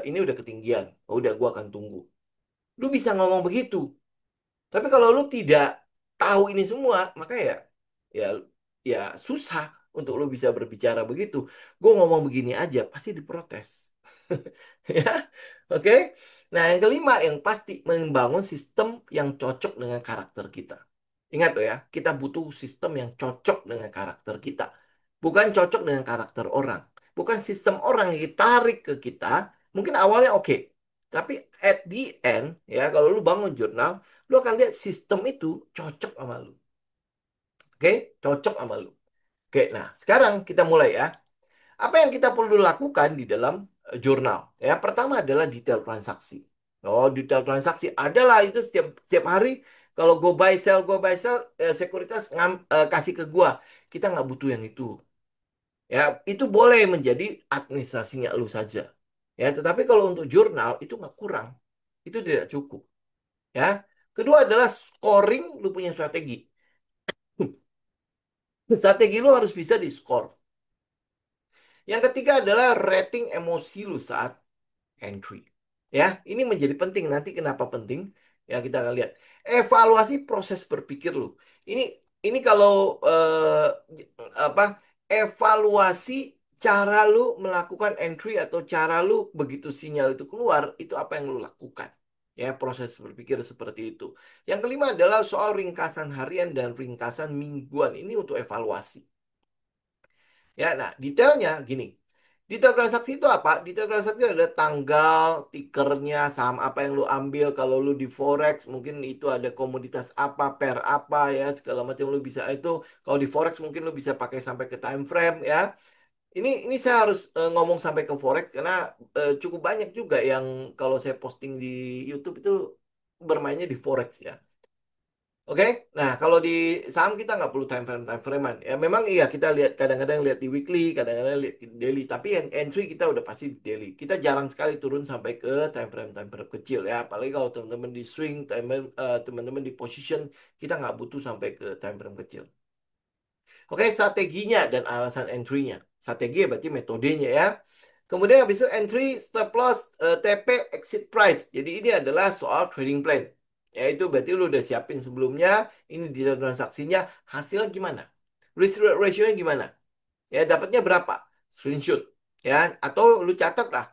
ini udah ketinggian. Oh, udah gua akan tunggu. Lu bisa ngomong begitu. Tapi kalau lu tidak tahu ini semua, maka ya ya susah untuk lu bisa berbicara begitu. Gue ngomong begini aja pasti diprotes. Ya, oke. Nah, yang kelima yang pasti membangun sistem yang cocok dengan karakter kita. Ingat loh ya, kita butuh sistem yang cocok dengan karakter kita. Bukan cocok dengan karakter orang. Bukan sistem orang yang ditarik ke kita. Mungkin awalnya oke. Tapi at the end, ya kalau lu bangun jurnal, lu akan lihat sistem itu cocok sama lu. Oke? Cocok sama lu. Oke, nah sekarang kita mulai ya. Apa yang kita perlu lakukan di dalam jurnal? Ya, pertama adalah detail transaksi. Oh, detail transaksi adalah itu setiap setiap hari kalau go buy sell, sekuritas kasih ke gua. Kita nggak butuh yang itu. Ya, itu boleh menjadi administrasinya lu saja. Ya, tetapi kalau untuk jurnal itu nggak kurang. Itu tidak cukup. Ya. Kedua adalah scoring lu punya strategi. Strategi lu harus bisa di-score. Yang ketiga adalah rating emosi lu saat entry. Ya, ini menjadi penting. Nanti kenapa penting? Ya, kita akan lihat. Evaluasi proses berpikir lu. Ini ini kalau apa? Evaluasi cara lu melakukan entry atau cara lu begitu sinyal itu keluar, itu apa yang lu lakukan. Ya, proses berpikir seperti itu. Yang kelima adalah soal ringkasan harian dan ringkasan mingguan. Ini untuk evaluasi. Ya, nah detailnya gini. Detail transaksi itu apa? Detail transaksi adalah tanggal, tikernya, saham apa yang lu ambil. Kalau lu di forex, mungkin itu ada komoditas apa, pair apa ya, segala macam lu bisa itu. Kalau di forex mungkin lu bisa pakai sampai ke time frame ya. Ini saya harus ngomong sampai ke forex karena cukup banyak juga yang kalau saya posting di YouTube itu bermainnya di forex ya. Oke, nah kalau di saham kita nggak perlu time framean. Ya memang iya kita lihat kadang-kadang lihat di weekly, kadang-kadang lihat di daily. Tapi yang entry kita udah pasti di daily. Kita jarang sekali turun sampai ke time frame kecil ya. Apalagi kalau teman-teman di swing, teman-teman di position, kita nggak butuh sampai ke time frame kecil. Oke, strateginya dan alasan entry-nya. Strategi ya berarti metodenya ya. Kemudian habis itu entry, stop loss, TP, exit price. Jadi ini adalah soal trading plan. Yaitu berarti lu udah siapin sebelumnya, ini di transaksinya, hasilnya gimana? Risk ratio-nya gimana? Ya, dapatnya berapa? Screenshot. Ya, atau lu catat lah.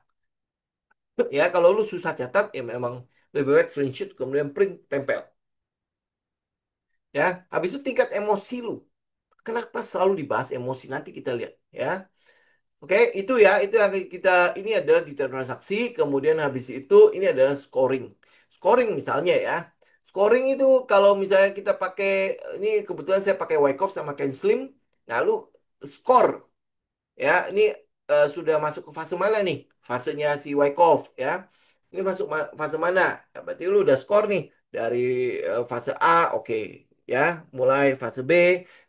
Ya, kalau lu susah catat, ya memang lebih baik screenshot, kemudian print, tempel. Ya, habis itu tingkat emosi lu. Kenapa selalu dibahas emosi? Nanti kita lihat. Ya, oke, itu ya, itu yang kita ini adalah detail transaksi, kemudian habis itu ini adalah scoring. Scoring misalnya ya. Scoring itu kalau misalnya kita pakai ini kebetulan saya pakai Wyckoff sama Ken Slim, lalu score ya, ini sudah masuk ke fase mana nih? Fasenya si Wyckoff ya. Ini masuk fase mana? Ya, berarti lu udah skor nih dari fase A, oke ya, mulai fase B,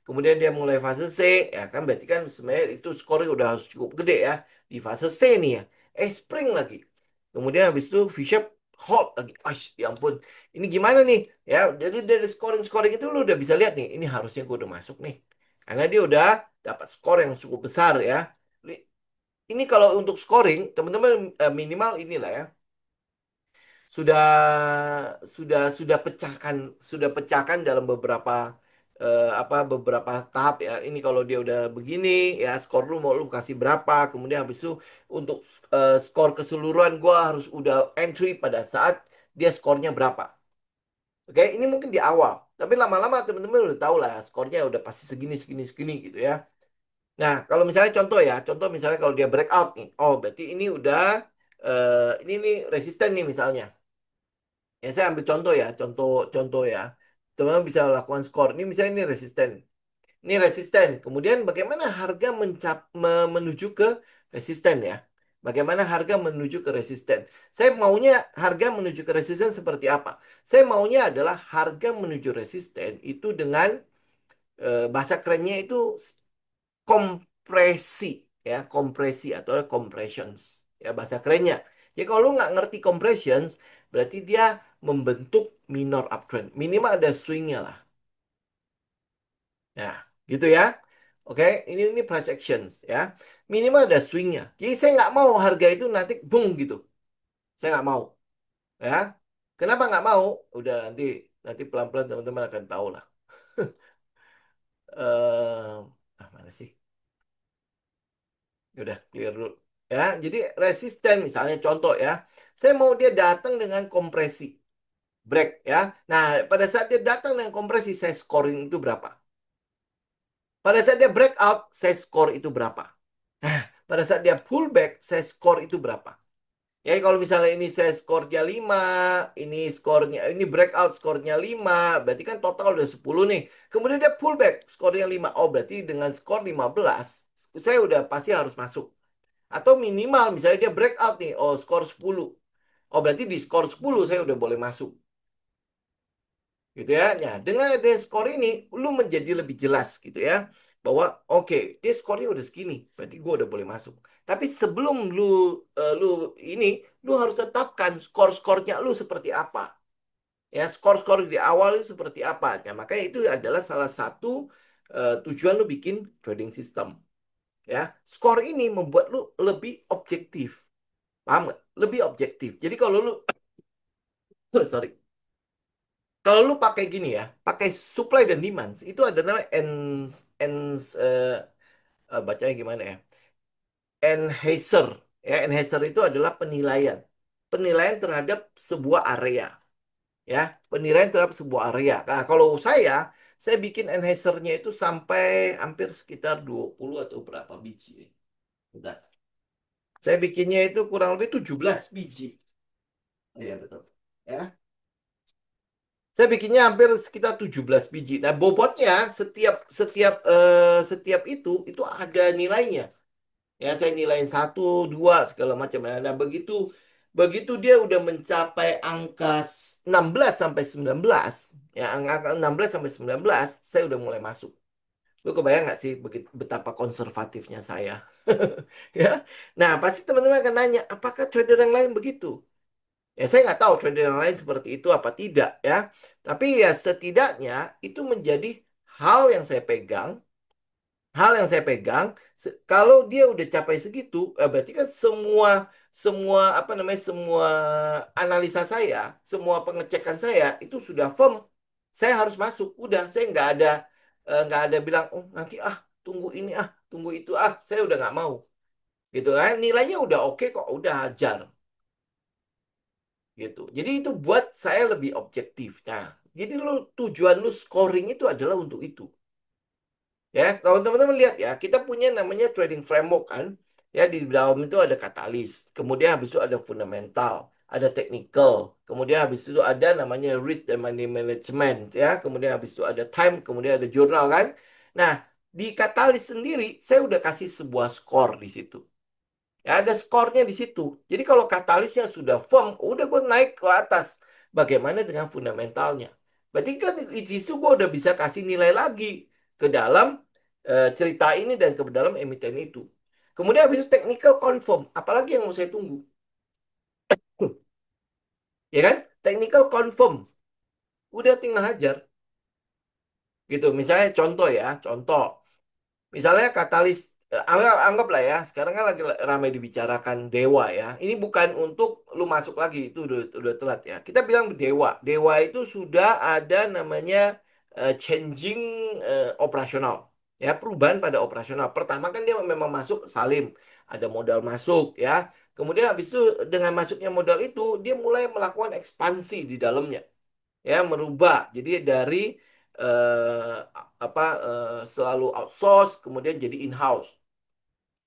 kemudian dia mulai fase C, ya kan berarti kan sebenarnya itu skornya udah harus cukup gede ya. Di fase C nih ya. Spring lagi. Kemudian habis itu V-shape hold lagi. Aish, ya ampun. Ini gimana nih? Ya, jadi dari scoring-scoring itu lu udah bisa lihat nih, ini harusnya gue udah masuk nih. Karena dia udah dapat skor yang cukup besar ya. Ini kalau untuk scoring, teman-teman minimal inilah ya. Sudah sudah pecahkan dalam beberapa tahap ya. Ini kalau dia udah begini ya skor lu mau lu kasih berapa. Kemudian habis itu untuk skor keseluruhan gua harus udah entry pada saat dia skornya berapa. Oke, ini mungkin di awal. Tapi lama-lama teman-teman udah tahu lah skornya udah pasti segini segini segini gitu ya. Nah, kalau misalnya contoh ya, contoh misalnya kalau dia breakout nih, oh berarti ini udah ini nih resisten nih misalnya. Ya saya ambil contoh ya, contoh ya. Teman-teman bisa lakukan skor. Ini misalnya ini resisten. Ini resisten. Kemudian bagaimana harga menuju ke resisten ya? Bagaimana harga menuju ke resisten? Saya maunya harga menuju ke resisten seperti apa? Saya maunya adalah harga menuju resisten itu dengan bahasa kerennya itu kompresi ya, kompresi atau compressions ya bahasa kerennya. Jadi kalau lu nggak ngerti compressions berarti dia membentuk minor uptrend, minimal ada swingnya lah. Ya, gitu ya. Oke, ini price actions ya, minimal ada swingnya. Jadi saya nggak mau harga itu nanti boom gitu, saya nggak mau ya. Kenapa nggak mau? Udah nanti nanti pelan-pelan teman-teman akan tahu lah. Mana sih? Udah clear dulu. Ya, jadi resisten misalnya contoh ya. Saya mau dia datang dengan kompresi break ya. Nah, pada saat dia datang dengan kompresi saya scoring itu berapa? Pada saat dia breakout saya score itu berapa? Nah, pada saat dia pullback saya score itu berapa? Ya, kalau misalnya ini saya skornya 5, ini skornya ini breakout skornya 5, berarti kan total udah 10 nih. Kemudian dia pullback skornya 5. Oh, berarti dengan skor 15 saya udah pasti harus masuk. Atau minimal misalnya dia breakout nih, oh skor 10. Oh berarti di skor 10 saya udah boleh masuk. Gitu ya. Nah, dengan ada skor ini, lu menjadi lebih jelas gitu ya. Bahwa oke, dia skornya udah segini, berarti gue udah boleh masuk. Tapi sebelum lu ini, lu harus tetapkan skor-skornya lu seperti apa. Ya, skor-skor di awal itu seperti apa. Ya, makanya itu adalah salah satu tujuan lu bikin trading system. Ya, skor ini membuat lu lebih objektif. Paham nggak? Lebih objektif. Jadi kalau lu, sorry, kalau lu pakai gini ya, pakai supply dan demand, itu ada namanya bacanya gimana ya? Enhancer. Ya, enhancer itu adalah penilaian. penilaian terhadap sebuah area, ya, penilaian terhadap sebuah area. Nah, kalau saya bikin enhancer-nya itu sampai hampir sekitar 20 atau berapa biji. Bentar. Saya bikinnya itu kurang lebih 17 biji. Iya, betul. Ya. Saya bikinnya hampir sekitar 17 biji. Nah, bobotnya setiap itu ada nilainya. Ya, saya nilaiin satu, dua, segala macam. Nah, begitu begitu dia udah mencapai angka 16 sampai 19, ya, angka 16 sampai 19, saya udah mulai masuk. Lu kebayang nggak sih betapa konservatifnya saya? Ya. Nah, pasti teman-teman akan nanya, apakah trader yang lain begitu? Ya, saya nggak tahu trader yang lain seperti itu apa tidak, ya. Tapi ya setidaknya itu menjadi hal yang saya pegang, hal yang saya pegang. Kalau dia udah capai segitu, berarti kan semua semua apa namanya semua analisa saya, semua pengecekan saya itu sudah firm. Saya harus masuk. Udah, saya nggak ada bilang, oh nanti tunggu ini tunggu itu saya udah nggak mau, gitu kan? Nilainya udah oke kok, udah hajar, gitu. Jadi itu buat saya lebih objektif. Nah, jadi tujuan lu scoring itu adalah untuk itu. Ya, kalau teman-teman lihat ya, kita punya namanya trading framework kan. Ya, di dalam itu ada katalis. Kemudian habis itu ada fundamental, ada technical. Kemudian habis itu ada namanya risk dan money management ya. Kemudian habis itu ada time, kemudian ada jurnal kan. Nah, di katalis sendiri saya udah kasih sebuah skor di situ. Ya, ada skornya di situ. Jadi kalau katalisnya sudah firm, udah gue naik ke atas. Bagaimana dengan fundamentalnya? Berarti kan di situ gue udah bisa kasih nilai lagi ke dalam cerita ini dan ke dalam emiten itu. Kemudian habis itu technical confirm. Apalagi yang mau saya tunggu? Ya kan? Technical confirm. Udah tinggal hajar. Gitu. Misalnya contoh ya. Contoh. Misalnya katalis, anggaplah ya, sekarang kan lagi ramai dibicarakan dewa ya. Ini bukan untuk lu masuk lagi, itu udah telat ya. Kita bilang dewa. Dewa itu sudah ada namanya changing operasional. Ya, perubahan pada operasional. Pertama kan dia memang masuk salim, ada modal masuk ya. Kemudian habis itu dengan masuknya modal itu, dia mulai melakukan ekspansi di dalamnya, ya, merubah. Jadi dari eh, selalu outsource kemudian jadi in-house,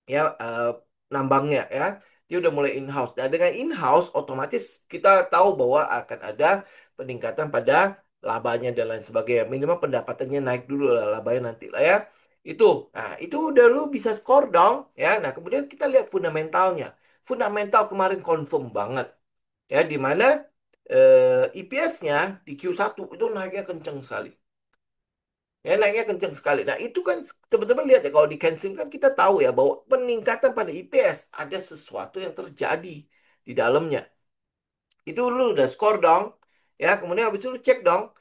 ya, nambangnya ya, dia udah mulai in-house. Nah, dengan in-house otomatis kita tahu bahwa akan ada peningkatan pada labanya dan lain sebagainya, minimal pendapatannya naik dulu lah, labanya nanti lah ya. Itu, nah itu udah lu bisa skor dong ya. Nah, kemudian kita lihat fundamentalnya. Fundamental kemarin confirm banget, ya, di mana IPS-nya di Q1 itu naiknya kenceng sekali. Ya, naiknya kenceng sekali. Nah, itu kan teman-teman lihat ya, kalau di Kensington kan kita tahu ya bahwa peningkatan pada IPS ada sesuatu yang terjadi di dalamnya. Itu lu udah skor dong. Ya, kemudian habis itu lu cek dong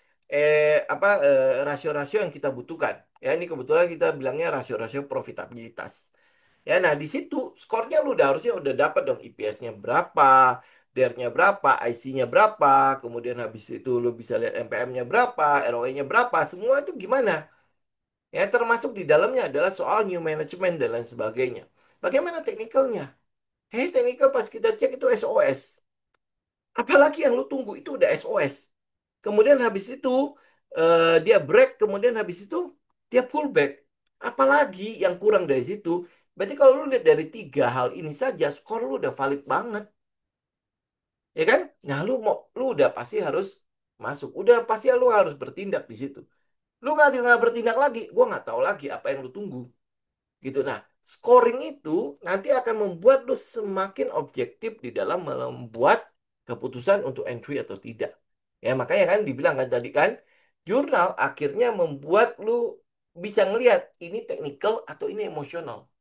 rasio-rasio yang kita butuhkan. Ya, ini kebetulan kita bilangnya rasio-rasio profitabilitas. Ya, nah di situ skornya lu udah harusnya udah dapat dong, IPS-nya berapa, DER-nya berapa, IC-nya berapa, kemudian habis itu lu bisa lihat MPM-nya berapa, ROE-nya berapa, semua itu gimana? Ya, termasuk di dalamnya adalah soal new management dan lain sebagainya. Bagaimana teknikalnya? Hei, teknikal pas kita cek itu SOS. Apalagi yang lu tunggu itu udah SOS. Kemudian habis itu dia break, kemudian habis itu dia pullback. Apalagi yang kurang dari situ? Berarti kalau lu lihat dari tiga hal ini saja, skor lu udah valid banget, ya kan? Nah, lu udah pasti harus masuk, udah pasti lu harus bertindak di situ. Lu nggak bertindak lagi, gua nggak tahu lagi apa yang lu tunggu, gitu. Nah, scoring itu nanti akan membuat lu semakin objektif di dalam membuat keputusan untuk entry atau tidak. Ya, makanya kan dibilang kan tadi kan, jurnal akhirnya membuat lu bisa ngelihat ini teknikal atau ini emosional.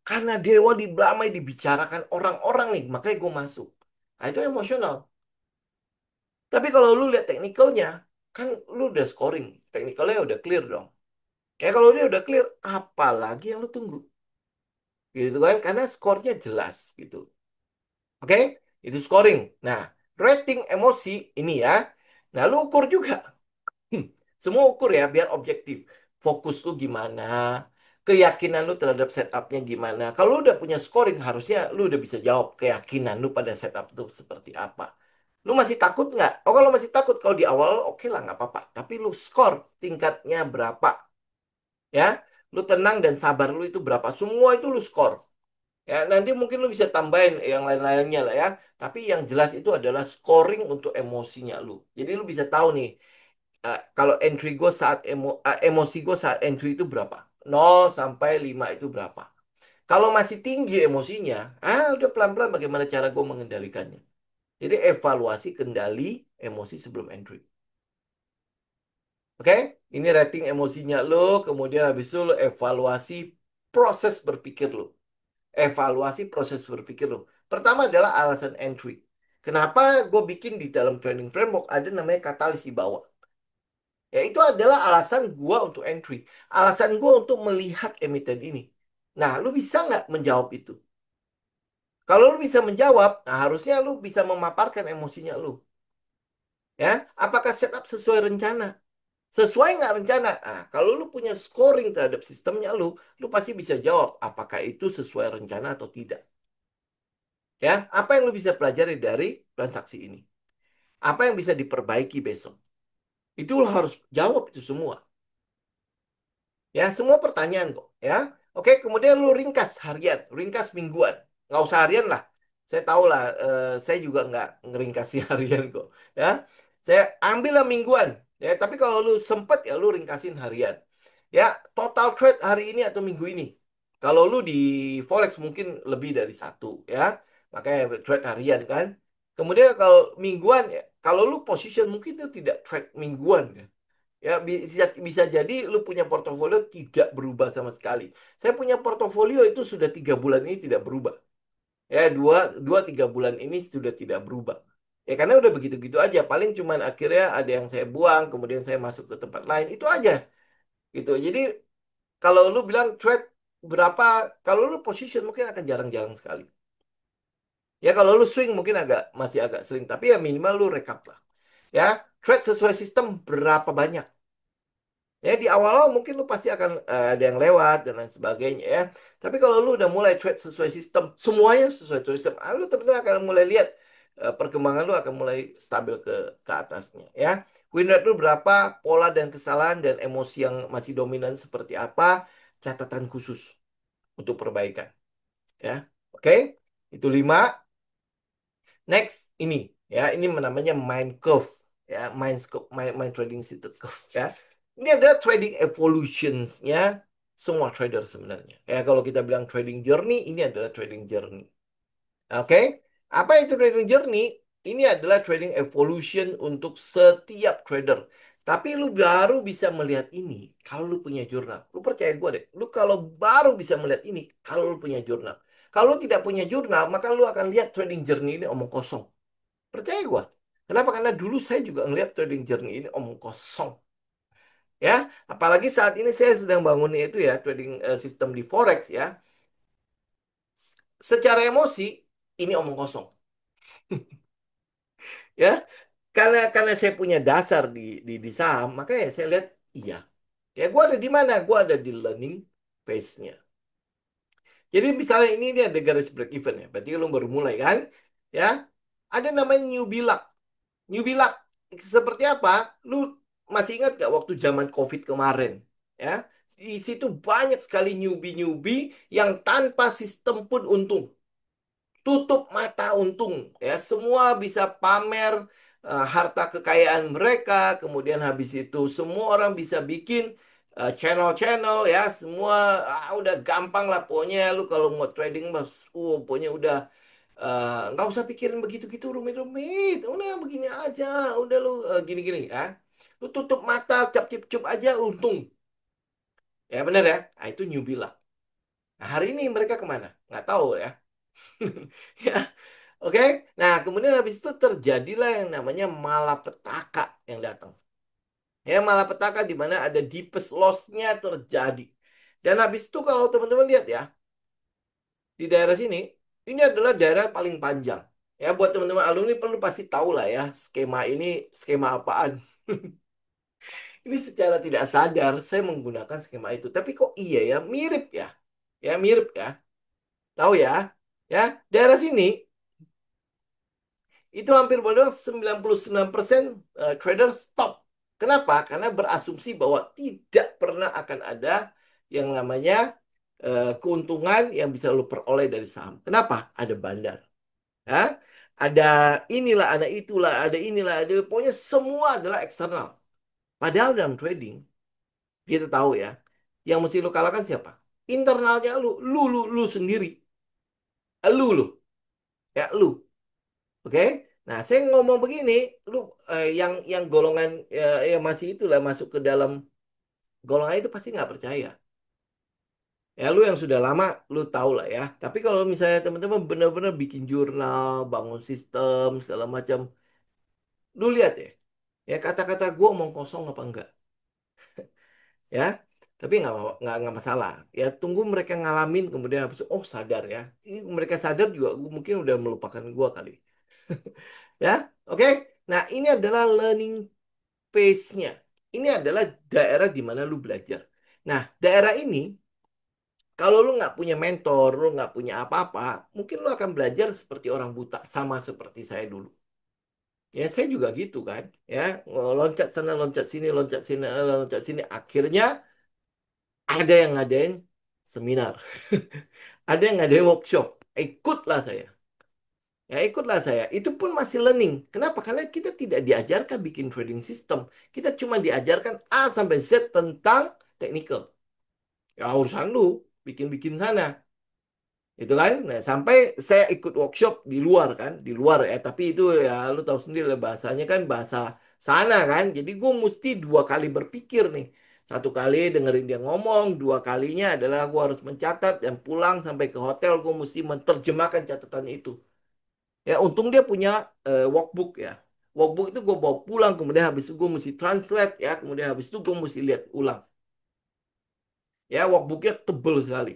Karena dewa diblamai dibicarakan orang-orang nih, makanya gue masuk. Nah, itu emosional. Tapi kalau lu lihat teknikalnya, kan lu udah scoring. Teknikalnya udah clear dong. Ya, kalau dia udah clear, apalagi yang lu tunggu? Gitu kan? Karena skornya jelas gitu. Oke? Itu scoring. Nah, rating emosi ini ya. Nah, lu ukur juga. Hmm, Semua ukur ya biar objektif. Fokus lu gimana? keyakinan lu terhadap setupnya gimana. Kalau lu udah punya scoring, harusnya lu udah bisa jawab keyakinan lu pada setup itu seperti apa. Lu masih takut nggak? Oh, kalau masih takut, kalau di awal, oke lah, nggak apa-apa. Tapi lu score tingkatnya berapa, ya? Lu tenang dan sabar lu itu berapa? Semua itu lu score. Ya, nanti mungkin lu bisa tambahin yang lain-lainnya lah ya. Tapi yang jelas itu adalah scoring untuk emosinya lu. Jadi lu bisa tahu nih, kalau entry gue saat emosi gue saat entry itu berapa? 0 sampai 5 itu berapa? Kalau masih tinggi emosinya, udah pelan-pelan bagaimana cara gue mengendalikannya. Jadi evaluasi kendali emosi sebelum entry. Oke? Ini rating emosinya lo, kemudian habis itu lo evaluasi proses berpikir lo. Evaluasi proses berpikir lo. Pertama adalah alasan entry. Kenapa gue bikin di dalam training framework ada namanya katalis di bawah. Ya, itu adalah alasan gua untuk entry. Alasan gua untuk melihat emiten ini. Nah, lu bisa nggak menjawab itu? Kalau lu bisa menjawab, nah harusnya lu bisa memaparkan emosinya lu. Ya, apakah setup sesuai rencana? Sesuai nggak rencana? Nah, kalau lu punya scoring terhadap sistemnya lu pasti bisa jawab apakah itu sesuai rencana atau tidak. Ya, apa yang lu bisa pelajari dari transaksi ini? Apa yang bisa diperbaiki besok? Itu lu harus jawab itu semua. Ya, semua pertanyaan kok. Ya, oke. Kemudian lu ringkas harian, ringkas mingguan. Nggak usah harian lah. Saya tahu lah, saya juga nggak ngeringkasi harian kok. Ya, saya ambillah mingguan. Ya, tapi kalau lu sempet ya lu ringkasin harian. Ya, total trade hari ini atau minggu ini. Kalau lu di forex mungkin lebih dari satu, ya. Makanya trade harian kan. Kemudian kalau mingguan ya, kalau lu position mungkin itu tidak trade mingguan ya. Ya, bisa jadi lu punya portofolio tidak berubah sama sekali. Saya punya portofolio itu sudah 3 bulan ini tidak berubah. Ya, dua tiga bulan ini sudah tidak berubah. Ya, karena udah begitu-gitu aja. Paling cuman akhirnya ada yang saya buang, kemudian saya masuk ke tempat lain. Itu aja. Gitu. Jadi, kalau lu bilang trade berapa, kalau lu position mungkin akan jarang-jarang sekali. Ya, kalau lu swing mungkin masih agak sering. Tapi ya minimal lu rekap lah. Ya, trade sesuai sistem berapa banyak. Ya, di awal-awal mungkin lu pasti akan ada yang lewat dan lain sebagainya ya. Tapi kalau lu udah mulai trade sesuai sistem, semuanya sesuai sistem, lu tentunya akan mulai lihat perkembangan lu akan mulai stabil ke atasnya ya. Win rate lu berapa, pola dan kesalahan dan emosi yang masih dominan seperti apa, catatan khusus untuk perbaikan ya. Oke, itu 5. Next ini ya, ini namanya mind curve ya, mind trading situ curve ya. Ini adalah trading evolutions-nya semua trader sebenarnya. Ya, kalau kita bilang trading journey, ini adalah trading journey. Oke, apa itu trading journey? Ini adalah trading evolution untuk setiap trader. Tapi lu baru bisa melihat ini kalau lu punya jurnal. Lu percaya gue deh, lu kalau baru bisa melihat ini kalau lu punya jurnal. Kalau lu tidak punya jurnal, maka lu akan lihat trading journey ini omong kosong. Percaya gue. Kenapa? Karena dulu saya juga ngelihat trading journey ini omong kosong. Ya, apalagi saat ini saya sedang bangun itu ya, trading sistem di forex ya. Secara emosi, ini omong kosong. Ya, karena saya punya dasar di saham, makanya saya lihat iya. Ya, gue ada di mana? Gue ada di learning phase-nya. Jadi misalnya ini ada garis break even ya, berarti lu baru mulai kan? Ya, ada namanya newbie luck. Newbie luck seperti apa? Lu masih ingat gak waktu zaman COVID kemarin? Ya, di situ banyak sekali newbie-newbie yang tanpa sistem pun untung, tutup mata untung ya, semua bisa pamer harta kekayaan mereka, kemudian habis itu semua orang bisa bikin channel-channel ya, semua udah gampang lah pokoknya, lu kalau mau trading mas pokoknya udah nggak usah pikirin begitu-gitu rumit-rumit, udah begini aja, udah lu gini-gini ya, lu tutup mata cap-cip-cup aja untung ya, bener ya. Nah, itu newbie lah. Nah, hari ini mereka kemana nggak tahu ya. Ya, oke. Nah, kemudian habis itu terjadilah yang namanya malapetaka yang datang. Ya, malapetaka di mana ada deepest loss-nya terjadi. Dan habis itu kalau teman-teman lihat ya, di daerah sini, ini adalah daerah paling panjang. Ya, buat teman-teman alumni perlu pasti tahu lah ya, skema ini skema apaan. Ini secara tidak sadar saya menggunakan skema itu. Tapi kok iya ya, mirip ya. Ya, mirip ya. Tahu ya? Ya, daerah sini itu hampir bodoh 99% trader stop. Kenapa? Karena berasumsi bahwa tidak pernah akan ada yang namanya keuntungan yang bisa lo peroleh dari saham. Kenapa? Ada bandar. Ya? Ada inilah, ada itulah, ada inilah, ada pokoknya semua adalah eksternal. Padahal dalam trading kita tahu ya, yang mesti lu kalahkan siapa? Internalnya lu sendiri, lu, ya lu, oke? Nah, saya ngomong begini, lu yang golongan yang masih itulah masuk ke dalam golongan itu pasti nggak percaya. Ya, lu yang sudah lama, lu tahu lah ya. Tapi kalau misalnya teman-teman benar-benar bikin jurnal, bangun sistem, segala macam, lu lihat ya, ya kata-kata gua omong kosong apa enggak, ya. Tapi nggak masalah. Ya tunggu mereka ngalamin kemudian habis itu, oh sadar ya. Ini mereka sadar juga mungkin udah melupakan gua kali. Ya, oke. Nah, ini adalah learning pace-nya. Ini adalah daerah di mana lu belajar. Nah, daerah ini kalau lu nggak punya mentor, lu nggak punya apa-apa, mungkin lu akan belajar seperti orang buta, sama seperti saya dulu. Ya, saya juga gitu kan. Ya, loncat sana, loncat sini, loncat sini, loncat sini. Akhirnya ada yang ngadain seminar. Ada yang ngadain workshop. Ikutlah saya. Ya, ikutlah saya. Itu pun masih learning. Kenapa? Karena kita tidak diajarkan bikin trading system. Kita cuma diajarkan A sampai Z tentang technical. Ya, urusan lu. Bikin-bikin sana. Itu kan. Nah, sampai saya ikut workshop di luar kan. Di luar ya. Tapi itu ya lu tahu sendiri lah bahasanya kan bahasa sana kan. Jadi gue mesti dua kali berpikir nih. Satu kali dengerin dia ngomong, dua kalinya adalah gue harus mencatat dan pulang sampai ke hotel gue mesti menerjemahkan catatannya itu. Ya, untung dia punya workbook ya. Workbook itu gue bawa pulang, kemudian habis itu gue mesti translate ya, kemudian habis itu gue mesti lihat ulang. Ya, workbooknya tebel sekali,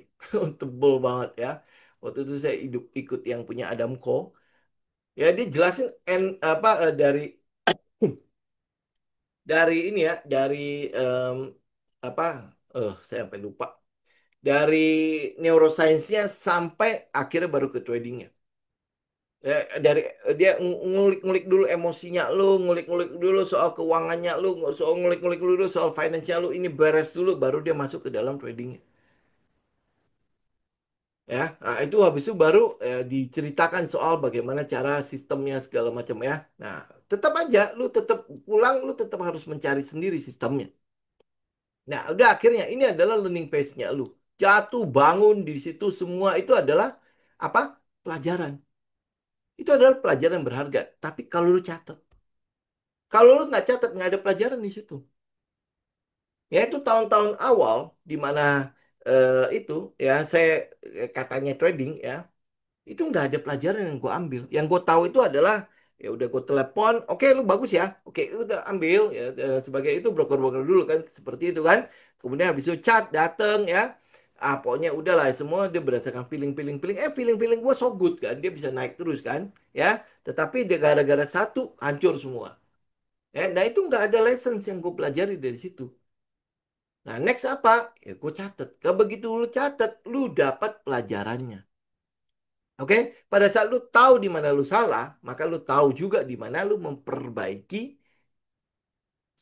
tebel banget ya. Waktu itu saya ikut yang punya Adam Co. Ya, dia jelasin apa dari ini ya, dari em, apa, saya sampai lupa. Dari neuroscience-nya sampai akhirnya baru ke tradingnya. Dari dia ngulik-ngulik dulu emosinya lu, ngulik-ngulik dulu soal keuangannya lu, soal ngulik-ngulik dulu soal finansial lu, ini beres dulu baru dia masuk ke dalam tradingnya. Ya, nah, itu habis itu baru diceritakan soal bagaimana cara sistemnya segala macam ya. Nah, tetap aja lu tetap pulang, lu tetap harus mencari sendiri sistemnya. Nah, udah akhirnya ini adalah learning pace-nya lu. Jatuh bangun di situ semua itu adalah apa? Pelajaran. Itu adalah pelajaran yang berharga. Tapi kalau lu catat, kalau lu nggak catat, nggak ada pelajaran di situ. Ya itu tahun-tahun awal di mana itu ya saya katanya trading ya, itu nggak ada pelajaran yang gue ambil. Yang gue tahu itu adalah ya udah gue telepon, oke lu bagus ya, oke udah ambil ya sebagai itu broker-broker dulu kan seperti itu kan. Kemudian habis itu chat dateng ya. Ah, pokoknya udahlah semua dia berdasarkan feeling feeling gue so good kan dia bisa naik terus kan ya, tetapi dia gara-gara satu hancur semua ya. Nah itu nggak ada lessons yang gue pelajari dari situ. Nah, next apa? Ya, gue catat. Kalau begitu lu catat, lu dapat pelajarannya. Oke? Pada saat lu tahu di mana lu salah, maka lu tahu juga di mana lu memperbaiki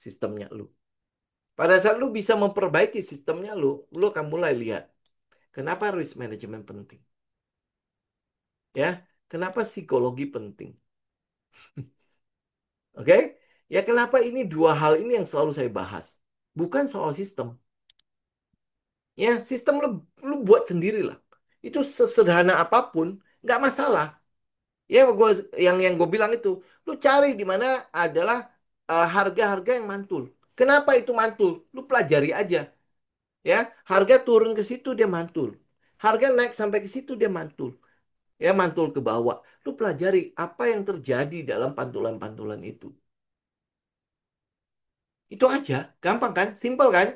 sistemnya lu. Pada saat lu bisa memperbaiki sistemnya lu akan mulai lihat kenapa risk management penting. Ya, kenapa psikologi penting. Oke? Ya, kenapa ini dua hal ini yang selalu saya bahas. Bukan soal sistem. Ya, sistem lu buat sendiri lah. Itu sesederhana apapun, nggak masalah. Ya, yang gue bilang itu, lu cari di mana adalah harga-harga yang mantul. Kenapa itu mantul? Lu pelajari aja, ya. Harga turun ke situ dia mantul. Harga naik sampai ke situ dia mantul. Ya, mantul ke bawah. Lu pelajari apa yang terjadi dalam pantulan-pantulan itu. Itu aja, gampang kan? Simple kan?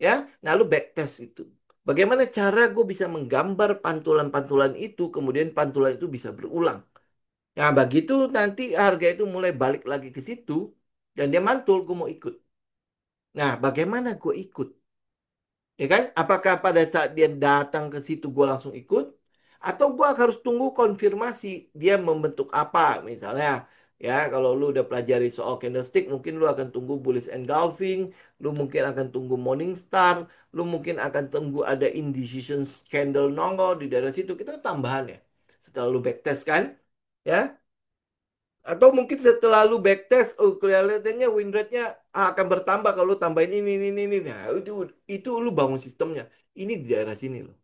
Ya, nah lu backtest itu. Bagaimana cara gue bisa menggambar pantulan-pantulan itu, kemudian pantulan itu bisa berulang. Nah, begitu nanti harga itu mulai balik lagi ke situ dan dia mantul, gue mau ikut. Nah, bagaimana gue ikut? Ya kan? Apakah pada saat dia datang ke situ gue langsung ikut? Atau gue harus tunggu konfirmasi dia membentuk apa? Misalnya, ya kalau lu udah pelajari soal candlestick, mungkin lu akan tunggu bullish engulfing, lu mungkin akan tunggu morning star, lu mungkin akan tunggu ada indecision candle nongol di daerah situ. Kita tambahan ya. Setelah lu backtest kan, ya. Atau mungkin setelah lu backtest, oh kelihatannya win rate-nya akan bertambah kalau lu tambahin ini. Nah, itu lu bangun sistemnya. Ini di daerah sini loh.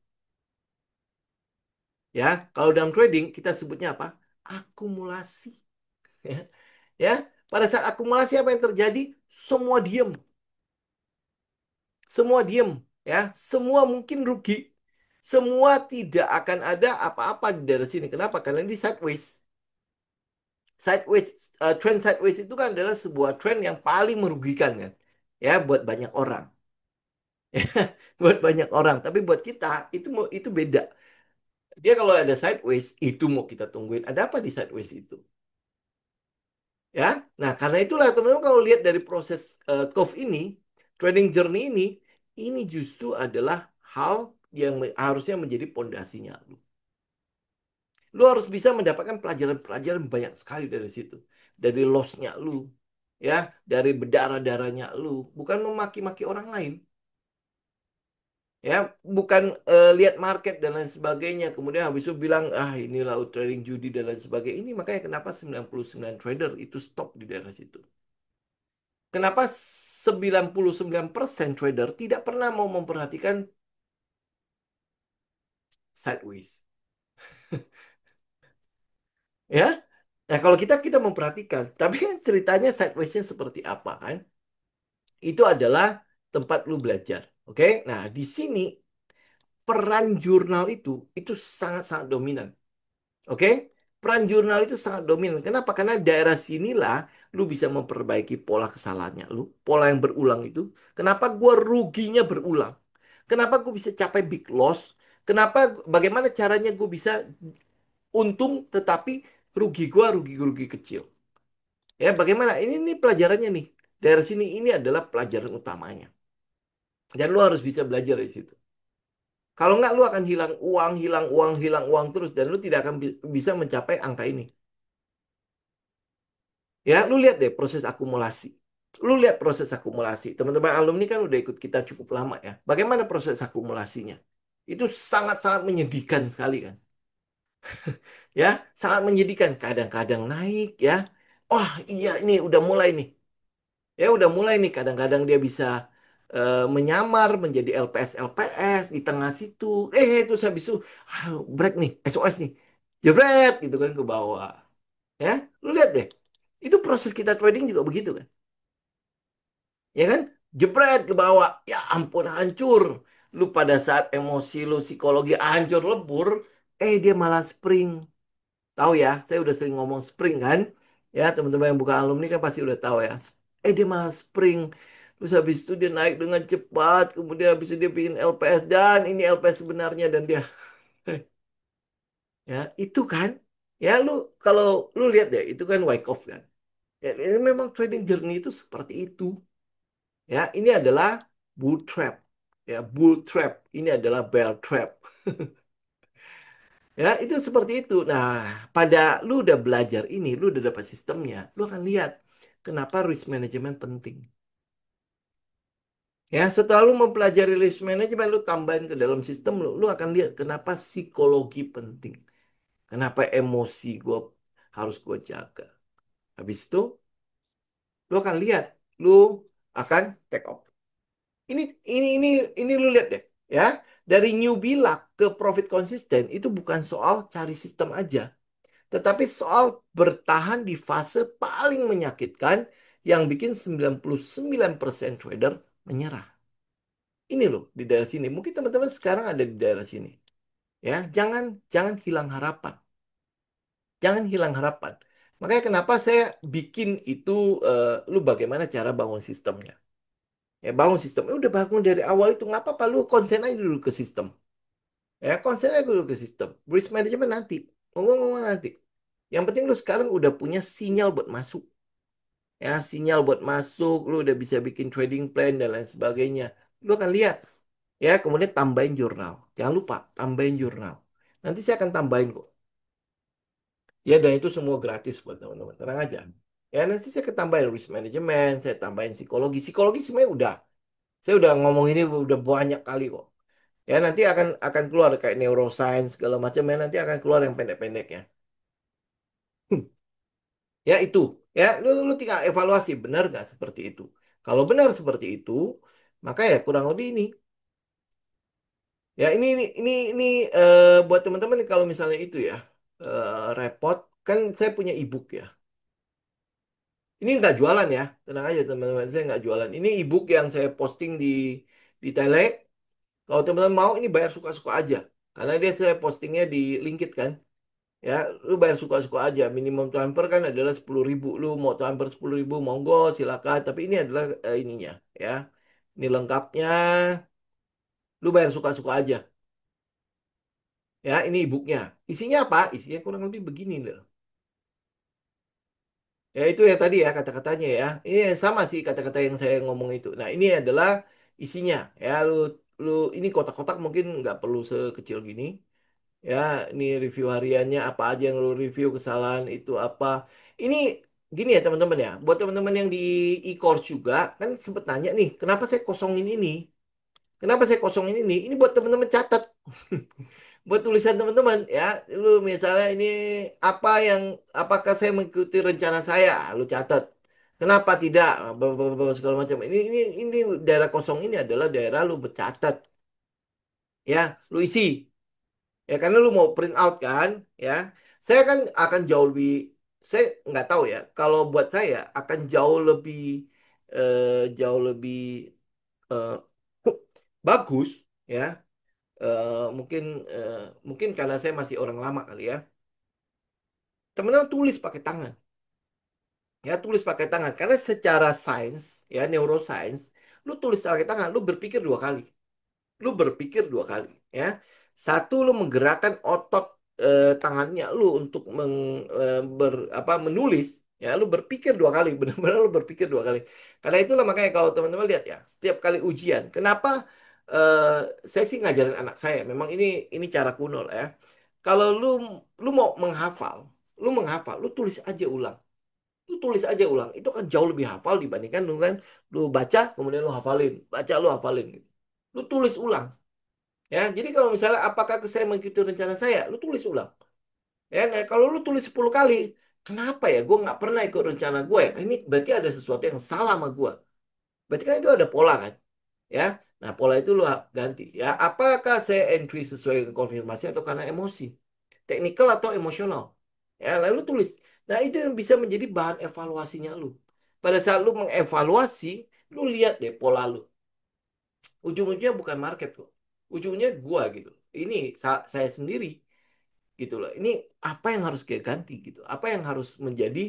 Ya, kalau dalam trading kita sebutnya apa? Akumulasi. Ya, ya. Pada saat akumulasi apa yang terjadi? Semua diem, semua diem, ya. Semua mungkin rugi. Semua tidak akan ada apa-apa di daerah sini. Kenapa? Karena ini sideways. Sideways, trend sideways itu kan adalah sebuah trend yang paling merugikan kan, ya buat banyak orang, buat banyak orang. Tapi buat kita itu beda. Dia kalau ada sideways itu mau kita tungguin. Ada apa di sideways itu? Ya, nah karena itulah teman-teman kalau lihat dari proses curve ini, trading journey ini justru adalah hal yang harusnya menjadi pondasinya lu. Lu harus bisa mendapatkan pelajaran-pelajaran banyak sekali dari situ. Dari loss-nya lu. Ya, dari berdarah-darahnya lu. Bukan memaki-maki orang lain. Ya, bukan lihat market dan lain sebagainya. Kemudian habis itu bilang, ah inilah trading judi dan lain sebagainya. Ini makanya kenapa 99 trader itu stop di daerah situ. Kenapa 99% trader tidak pernah mau memperhatikan sideways. Ya, nah kalau kita memperhatikan, tapi kan ceritanya sideways-nya seperti apa kan? Itu adalah tempat lu belajar. Oke? Nah, di sini peran jurnal itu sangat-sangat dominan. Oke? Peran jurnal itu sangat dominan. Kenapa? Karena daerah sinilah lu bisa memperbaiki pola kesalahannya lu, pola yang berulang itu. Kenapa gua ruginya berulang? Kenapa gue bisa capai big loss? Kenapa? Bagaimana caranya gue bisa untung tetapi rugi gua rugi kecil? Ya, bagaimana? Ini pelajarannya nih. Daerah sini ini adalah pelajaran utamanya. Dan lu harus bisa belajar dari situ. Kalau nggak, lu akan hilang uang terus. Dan lu tidak akan bisa mencapai angka ini. Ya, lu lihat deh proses akumulasi. Lu lihat proses akumulasi. Teman-teman alumni kan udah ikut kita cukup lama ya. Bagaimana proses akumulasinya? Itu sangat-sangat menyedihkan sekali kan. Ya, sangat menyedihkan. Kadang-kadang naik ya. Wah, iya ini udah mulai nih. Ya udah mulai nih kadang-kadang dia bisa menyamar menjadi LPS LPS di tengah situ. Terus habis itu break nih SOS nih. Jebret gitu kan ke bawah. Ya, lu lihat deh. Itu proses kita trading juga begitu kan. Ya kan? Jebret ke bawah. Ya ampun hancur. Lu pada saat emosi lu psikologi hancur lebur, dia malah spring. Tahu ya, saya udah sering ngomong spring kan. Ya, teman-teman yang bukan alumni kan pasti udah tahu ya. Dia malah spring. Terus habis itu dia naik dengan cepat. Kemudian habis itu dia bikin LPS. Dan ini LPS sebenarnya. Dan dia, ya itu kan. Ya, kalau lu lihat ya, itu kan Wyckoff kan. Ya, ini memang trading journey itu seperti itu. Ya, ini adalah bull trap. Ya, bull trap. Ini adalah bear trap. Ya, itu seperti itu. Nah, pada lu udah belajar ini, lu udah dapat sistemnya, lu akan lihat kenapa risk management penting. Ya, setelah lu mempelajari risk management, lu tambahin ke dalam sistem lu akan lihat kenapa psikologi penting. Kenapa emosi gue harus gue jaga. Habis itu, lu akan lihat, lu akan take off. Ini ini lu lihat deh, ya. Dari newbie luck ke profit konsisten itu bukan soal cari sistem aja. Tetapi soal bertahan di fase paling menyakitkan yang bikin 99% trader menyerah. Ini loh di daerah sini. Mungkin teman-teman sekarang ada di daerah sini. Ya, jangan jangan hilang harapan. Jangan hilang harapan. Makanya kenapa saya bikin itu lu bagaimana cara bangun sistemnya. Ya, bangun sistem. Udah bangun dari awal itu nggak apa-apa lu konsen aja dulu ke sistem. Ya, konsen aja dulu ke sistem. Risk management nanti. Ngomong-ngomong nanti. Yang penting lu sekarang udah punya sinyal buat masuk. ya sinyal buat masuk, lu udah bisa bikin trading plan dan lain sebagainya. Lu akan lihat, ya kemudian tambahin jurnal. Jangan lupa tambahin jurnal. Nanti saya akan tambahin kok. Ya dan itu semua gratis buat teman-teman. Tenang aja. Ya nanti saya akan tambahin risk management, saya tambahin psikologi. Psikologi sebenarnya udah. Saya udah ngomong ini udah banyak kali kok. Ya nanti akan keluar kayak neuroscience segala macam ya nanti akan keluar yang pendek-pendeknya. Ya itu, ya lu tinggal evaluasi benar nggak seperti itu. Kalau benar seperti itu, maka ya kurang lebih ini. Ya ini buat teman-teman nih kalau misalnya itu ya repot kan saya punya ebook ya. Ini nggak jualan ya, tenang aja teman-teman saya nggak jualan. Ini ebook yang saya posting di Tele. Kalau teman-teman mau ini bayar suka-suka aja, karena dia saya postingnya di LinkedIn kan. Ya, lu bayar suka-suka aja. Minimum transfer kan adalah 10.000. Lu mau transfer 10.000, monggo silakan. Tapi ini adalah ininya, ya. Ini lengkapnya. Lu bayar suka-suka aja. Ya, ini e-booknya. Isinya apa? Isinya kurang lebih begini loh. Ya, itu yang tadi ya kata-katanya ya. Ini yang sama sih kata-kata yang saya ngomong itu. Nah, ini adalah isinya. Ya, lu ini kotak-kotak mungkin nggak perlu sekecil gini. Ya, ini review hariannya apa aja yang lu review kesalahan itu apa. Ini gini ya teman-teman ya. Buat teman-teman yang di e-course juga kan sempet nanya nih, kenapa saya kosongin ini? Kenapa saya kosongin ini? Ini buat teman-teman catat. Buat tulisan teman-teman ya. Lu misalnya ini apa yang apakah saya mengikuti rencana saya? Lu catat. Kenapa tidak? Segala macam. Ini daerah kosong ini adalah daerah lu bercatat ya. Lu isi. Ya karena lu mau print out kan ya saya kan akan jauh lebih saya nggak tahu ya kalau buat saya akan jauh lebih eh, bagus ya mungkin eh, mungkin karena saya masih orang lama kali ya teman-teman tulis pakai tangan ya tulis pakai tangan karena secara sains ya neuroscience lu tulis pakai tangan lu berpikir dua kali lu berpikir dua kali ya. Satu lu menggerakkan otot tangannya lu untuk menulis ya lu berpikir dua kali benar-benar lu berpikir dua kali. Karena itulah makanya kalau teman-teman lihat ya setiap kali ujian kenapa eh, saya sih ngajarin anak saya memang ini cara kuno lah ya. Kalau lu mau menghafal, lu tulis aja ulang. Lu tulis aja ulang. Itu kan jauh lebih hafal dibandingkan lu kan lu baca kemudian lu hafalin, baca lu hafalin gitu. Lu tulis ulang. Ya, jadi kalau misalnya apakah saya mengikuti rencana saya, lu tulis ulang. Ya, nah, kalau lu tulis 10 kali, kenapa ya gue nggak pernah ikut rencana gue ya? Ini berarti ada sesuatu yang salah sama gue. Berarti kan itu ada pola kan? Ya, nah pola itu lu ganti. Ya, apakah saya entry sesuai dengan konfirmasi atau karena emosi? Teknikal atau emosional? Ya, lalu tulis. Nah, itu yang bisa menjadi bahan evaluasinya lu. Pada saat lu mengevaluasi, lu lihat deh pola lu. Ujung-ujungnya bukan market kok. Ujungnya gua gitu. Ini saya sendiri gitu loh. Ini apa yang harus kita ganti gitu. Apa yang harus menjadi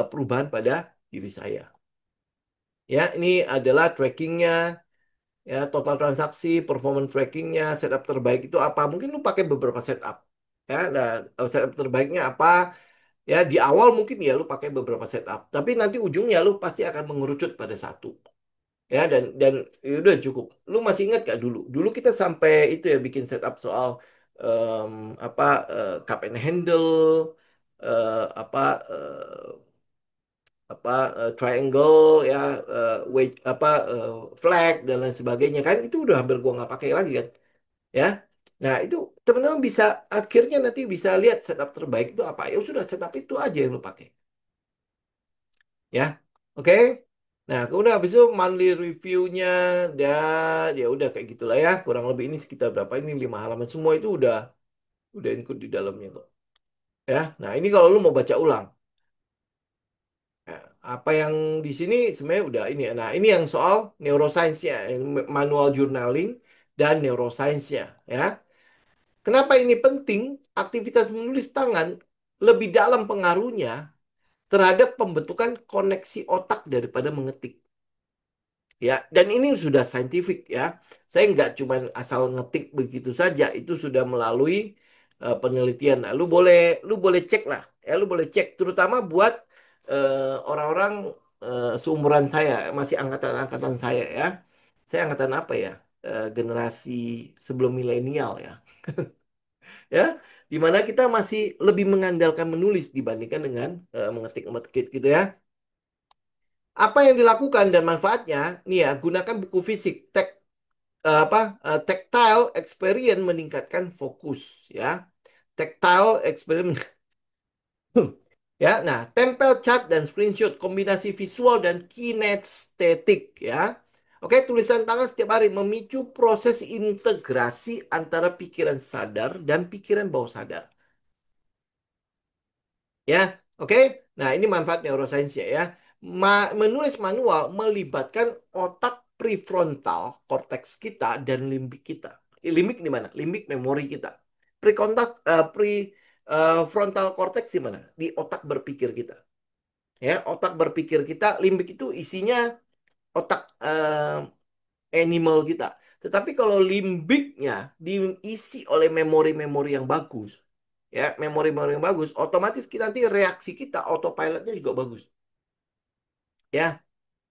perubahan pada diri saya. Ya, ini adalah trackingnya, ya total transaksi, performance trackingnya, setup terbaik itu apa? Mungkin lu pakai beberapa setup. Ya, nah, setup terbaiknya apa? Ya, di awal mungkin ya lu pakai beberapa setup. Tapi nanti ujungnya lu pasti akan mengerucut pada satu. Ya dan ya udah cukup. Lu masih ingat gak dulu? Dulu kita sampai itu ya bikin setup soal em, apa cup and handle apa triangle ya weight flag dan lain sebagainya kan itu udah hampir gua nggak pakai lagi kan ya. Nah, itu teman-teman bisa akhirnya nanti bisa lihat setup terbaik itu apa. Ya sudah setup itu aja yang lu pakai. Ya, oke. Nah, kemudian habis itu monthly review-nya dan ya udah kayak gitulah ya. Kurang lebih ini sekitar berapa ini 5 halaman semua itu udah include di dalamnya kok. Ya, nah ini kalau lu mau baca ulang. Ya, apa yang di sini sebenarnya udah ini. Nah, ini yang soal neuroscience-nya, yang manual journaling dan neuroscience-nya ya. Kenapa ini penting? Aktivitas menulis tangan lebih dalam pengaruhnya terhadap pembentukan koneksi otak daripada mengetik. Ya, dan ini sudah saintifik ya. Saya nggak cuma asal ngetik begitu saja, itu sudah melalui penelitian. Nah, lu boleh cek lah, ya lu boleh cek, terutama buat orang-orang. seumuran saya, masih angkatan-angkatan saya ya. Saya angkatan apa ya? Generasi sebelum milenial ya. Ya, di mana kita masih lebih mengandalkan menulis dibandingkan dengan mengetik-ngetik gitu ya. Apa yang dilakukan dan manfaatnya? Nih ya, gunakan buku fisik. Tactile experience meningkatkan fokus ya. Tactile experience. Ya, nah, tempel chart dan screenshot, kombinasi visual dan kinestetik ya. Oke, tulisan tangan setiap hari memicu proses integrasi antara pikiran sadar dan pikiran bawah sadar. Ya, oke. Nah, ini manfaat neuroscience ya. Menulis manual melibatkan otak prefrontal cortex kita dan limbik kita. Limbik di mana? Limbik memori kita. Prefrontal cortex di mana? Di otak berpikir kita. Ya, otak berpikir kita, limbik itu isinya otak animal kita. Tetapi kalau limbiknya diisi oleh memori-memori yang bagus, ya, memori-memori yang bagus, otomatis kita nanti reaksi kita autopilotnya juga bagus. Ya,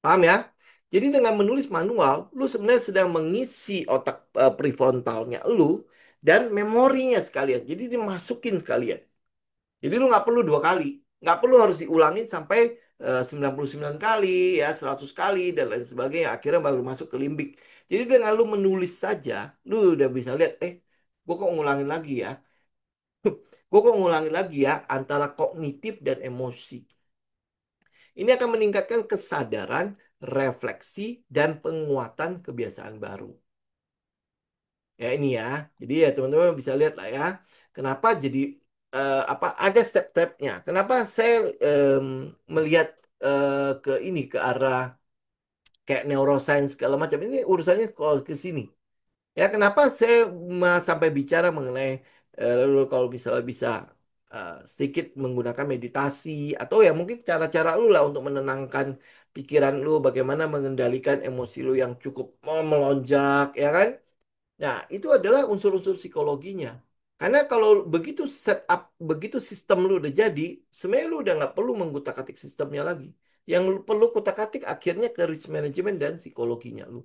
paham ya? Jadi dengan menulis manual, lu sebenarnya sedang mengisi otak prefrontalnya lu dan memorinya sekalian. Jadi dimasukin sekalian. Jadi lu nggak perlu dua kali. Nggak perlu harus diulangin sampai 99 kali, ya 100 kali, dan lain sebagainya. Akhirnya baru masuk ke limbik. Jadi dengan lu menulis saja, lu udah bisa lihat, gue kok ngulangin lagi ya. Gue kok ngulangin lagi ya antara kognitif dan emosi. Ini akan meningkatkan kesadaran, refleksi, dan penguatan kebiasaan baru. Ya ini ya. Jadi ya teman-teman bisa lihat lah ya. Kenapa jadi apa ada step-stepnya. Kenapa saya melihat ke ini ke arah kayak neuroscience segala macam. Ini urusannya kalau ke sini. Ya kenapa saya sampai bicara mengenai lalu kalau misalnya bisa sedikit menggunakan meditasi atau ya mungkin cara-cara lu lah untuk menenangkan pikiran lu, bagaimana mengendalikan emosi lu yang cukup melonjak, ya kan? Nah, itu adalah unsur-unsur psikologinya. Karena kalau begitu setup, begitu sistem lu udah jadi, sebenarnya lu udah nggak perlu mengutak-atik sistemnya lagi. Yang lu perlu kutak-atik akhirnya ke risk management dan psikologinya lu.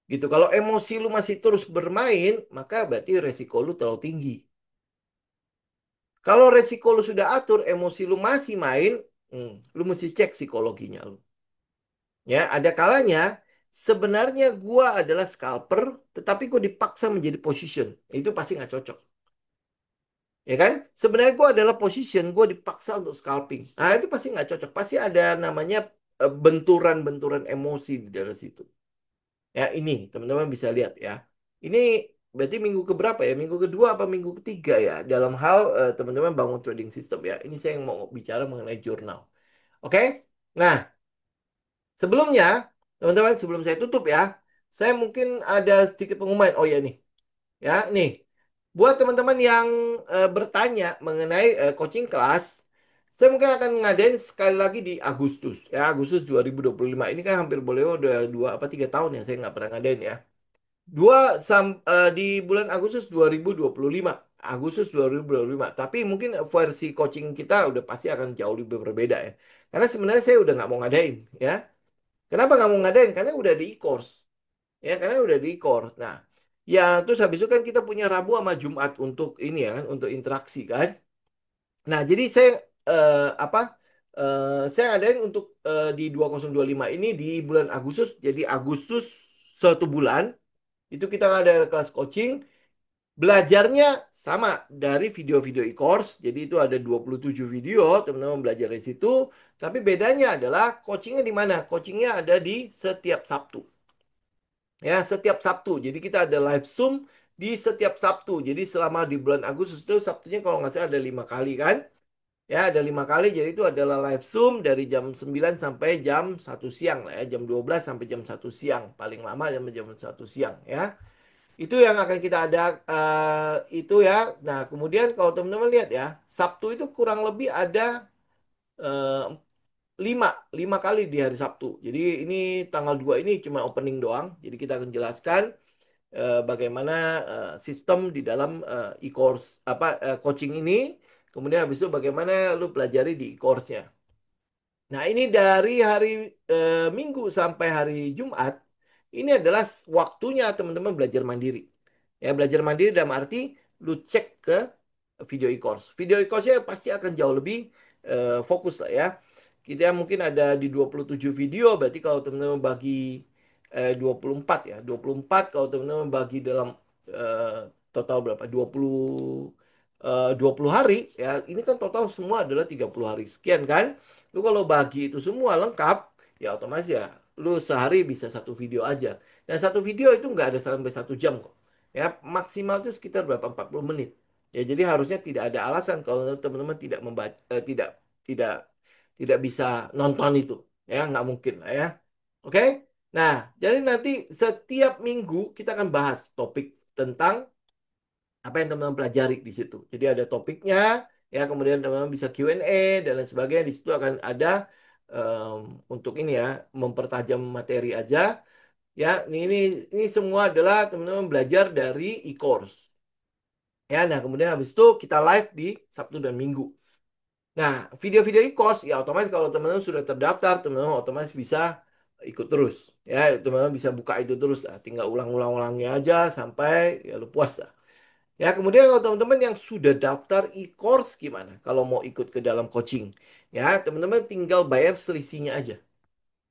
Gitu. Kalau emosi lu masih terus bermain, maka berarti resiko lu terlalu tinggi. Kalau resiko lu sudah atur, emosi lu masih main, lu mesti cek psikologinya lu. Ya, ada kalanya sebenarnya gua adalah scalper, tetapi gua dipaksa menjadi position. Itu pasti nggak cocok. Ya kan? Sebenarnya gua adalah position, gua dipaksa untuk scalping. Nah, itu pasti nggak cocok. Pasti ada namanya benturan-benturan emosi di dalam situ. Ya, ini teman-teman bisa lihat ya. Ini berarti minggu keberapa ya? Minggu kedua apa minggu ketiga ya? Dalam hal teman-teman bangun trading system ya. Ini saya yang mau bicara mengenai jurnal. Oke? Nah, sebelumnya, teman-teman, sebelum saya tutup ya, saya mungkin ada sedikit pengumuman. Oh ya nih, ya nih, buat teman-teman yang bertanya mengenai coaching kelas, saya mungkin akan ngadain sekali lagi di Agustus, ya Agustus 2025. Ini kan hampir boleh udah 2 apa 3 tahun ya saya nggak pernah ngadain ya. Di bulan Agustus 2025. Agustus 2025. Tapi mungkin versi coaching kita udah pasti akan jauh lebih berbeda ya. Karena sebenarnya saya udah nggak mau ngadain ya. Kenapa nggak mau ngadain? Karena udah di e-course. Ya, karena udah di e-course. Nah, ya terus habis itu kan kita punya Rabu sama Jumat untuk ini ya kan, untuk interaksi kan. Nah, jadi saya apa? Saya adain untuk di 2025 ini di bulan Agustus. Jadi Agustus 1 bulan itu kita ada kelas coaching. Belajarnya sama dari video-video e-course. Jadi itu ada 27 video, teman-teman belajar di situ. Tapi bedanya adalah coachingnya di mana? Coachingnya ada di setiap Sabtu. Ya, setiap Sabtu. Jadi kita ada live Zoom di setiap Sabtu. Jadi selama di bulan Agustus itu Sabtunya kalau nggak salah ada 5 kali kan. Ya, ada 5 kali. Jadi itu adalah live Zoom dari jam 9 sampai jam 1 siang lah ya. Jam 12 sampai jam 1 siang. Paling lama sampai jam 1 siang ya. Itu yang akan kita ada itu ya. Nah, kemudian kalau teman-teman lihat ya, Sabtu itu kurang lebih ada eh, lima, 5 kali di hari Sabtu. Jadi ini tanggal 2 ini cuma opening doang. Jadi kita akan jelaskan bagaimana sistem di dalam e-course coaching ini. Kemudian habis itu bagaimana lu pelajari di e-course-nya. Nah, ini dari hari Minggu sampai hari Jumat, ini adalah waktunya teman-teman belajar mandiri. Ya, belajar mandiri dalam arti lu cek ke video e-course. Video e-course-nya pasti akan jauh lebih fokus lah ya. Kita mungkin ada di 27 video, berarti kalau teman-teman bagi 24 ya. 24 kalau teman-teman bagi dalam total berapa? 20 hari ya. Ini kan total semua adalah 30 hari sekian kan. Lu kalau bagi itu semua lengkap, ya otomatis ya lu sehari bisa satu video aja. Dan satu video itu nggak ada sampai 1 jam kok. Ya, maksimal itu sekitar berapa? 40 menit. Ya, jadi harusnya tidak ada alasan kalau teman-teman tidak membaca, tidak tidak bisa nonton itu. Ya, nggak mungkin lah ya. Oke? Nah, jadi nanti setiap minggu kita akan bahas topik tentang apa yang teman-teman pelajari di situ. Jadi ada topiknya, ya kemudian teman-teman bisa Q&A dan lain sebagainya. Di situ akan ada untuk ini ya, mempertajam materi aja. Ya, ini semua adalah teman-teman belajar dari e-course. Ya, nah kemudian habis itu kita live di Sabtu dan Minggu. Nah, video-video e-course ya otomatis kalau teman-teman sudah terdaftar, teman-teman otomatis bisa ikut terus. Ya, teman-teman bisa buka itu terus. Nah, tinggal ulang-ulang-ulangnya aja sampai ya lu puas lah. Ya, kemudian kalau teman-teman yang sudah daftar e-course gimana? Kalau mau ikut ke dalam coaching, ya teman-teman tinggal bayar selisihnya aja.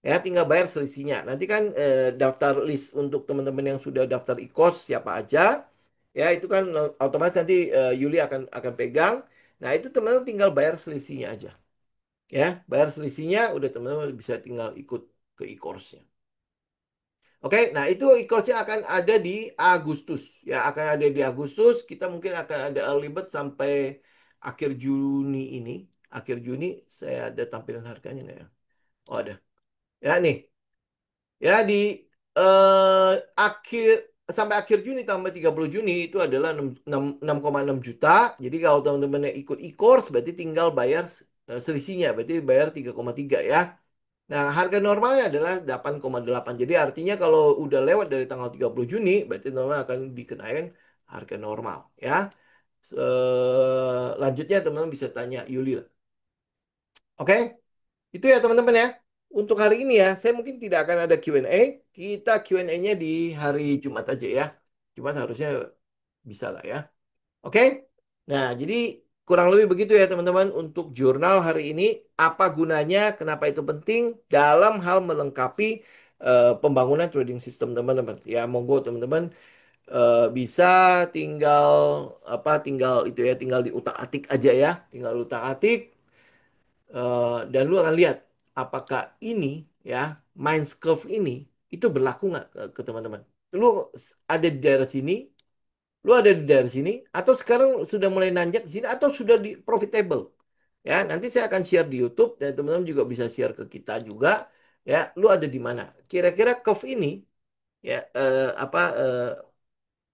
Ya, tinggal bayar selisihnya. Nanti kan daftar list untuk teman-teman yang sudah daftar e-course siapa aja. Ya, itu kan otomatis nanti Yuli akan pegang. Nah, itu teman-teman tinggal bayar selisihnya aja. Ya, bayar selisihnya udah teman-teman bisa tinggal ikut ke e-course-nya. Oke, nah itu e-course-nya akan ada di Agustus. Ya, akan ada di Agustus. Kita mungkin akan ada early bird sampai akhir Juni ini. Akhir Juni saya ada tampilan harganya nggak ya? Oh, ada. Ya, nih. Ya, di eh, akhir sampai akhir Juni tambah 30 Juni itu adalah 6,6 juta. Jadi kalau teman-teman yang ikut e-course berarti tinggal bayar selisihnya. Berarti bayar 3,3 ya. Nah, harga normalnya adalah 8,8. Jadi artinya kalau udah lewat dari tanggal 30 Juni, berarti normal akan dikenakan harga normal ya. Lanjutnya teman-teman bisa tanya Yuli lah. Oke, itu ya teman-teman ya. Untuk hari ini ya, saya mungkin tidak akan ada Q&A. Kita Q&A-nya di hari Jumat aja ya. Jumat harusnya bisa lah ya. Oke? Nah, jadi kurang lebih begitu ya teman-teman untuk jurnal hari ini. Apa gunanya, kenapa itu penting dalam hal melengkapi pembangunan trading system teman-teman. Ya, monggo teman-teman bisa tinggal tinggal itu ya, tinggal diutak-atik aja ya. Tinggal diutak-atik dan lu akan lihat apakah ini ya Minds Curve ini itu berlaku nggak ke teman-teman. Lu ada di daerah sini, lu ada di daerah sini, atau sekarang sudah mulai nanjak di sini, atau sudah di profitable. Ya, nanti saya akan share di YouTube dan teman-teman juga bisa share ke kita juga. Ya, lu ada di mana? Kira-kira curve ini, ya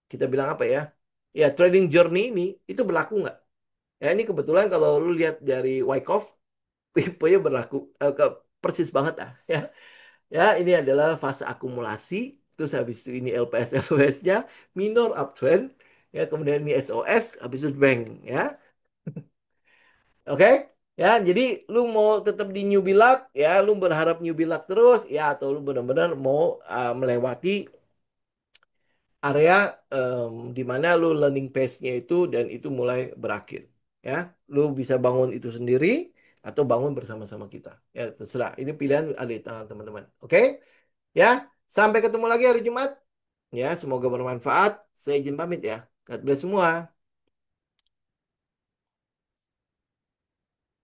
kita bilang apa ya? Ya, trading journey ini itu berlaku nggak? Ya, ini kebetulan kalau lu lihat dari Wyckoff, tipenya berlaku persis banget ah. Ya, ya ini adalah fase akumulasi. Terus habis itu ini LPS LPS-nya minor uptrend. Ya, kemudian ini SOS, habis itu bank ya. Oke? Ya, jadi lu mau tetap di newbie luck ya, lu berharap newbie luck terus ya atau lu benar-benar mau melewati area di mana lu learning pace-nya itu dan itu mulai berakhir ya. Lu bisa bangun itu sendiri atau bangun bersama-sama kita. Ya, terserah. Ini pilihan ada di tangan teman-teman. Oke? Ya, sampai ketemu lagi hari Jumat. Ya, semoga bermanfaat. Saya izin pamit ya. God bless semua.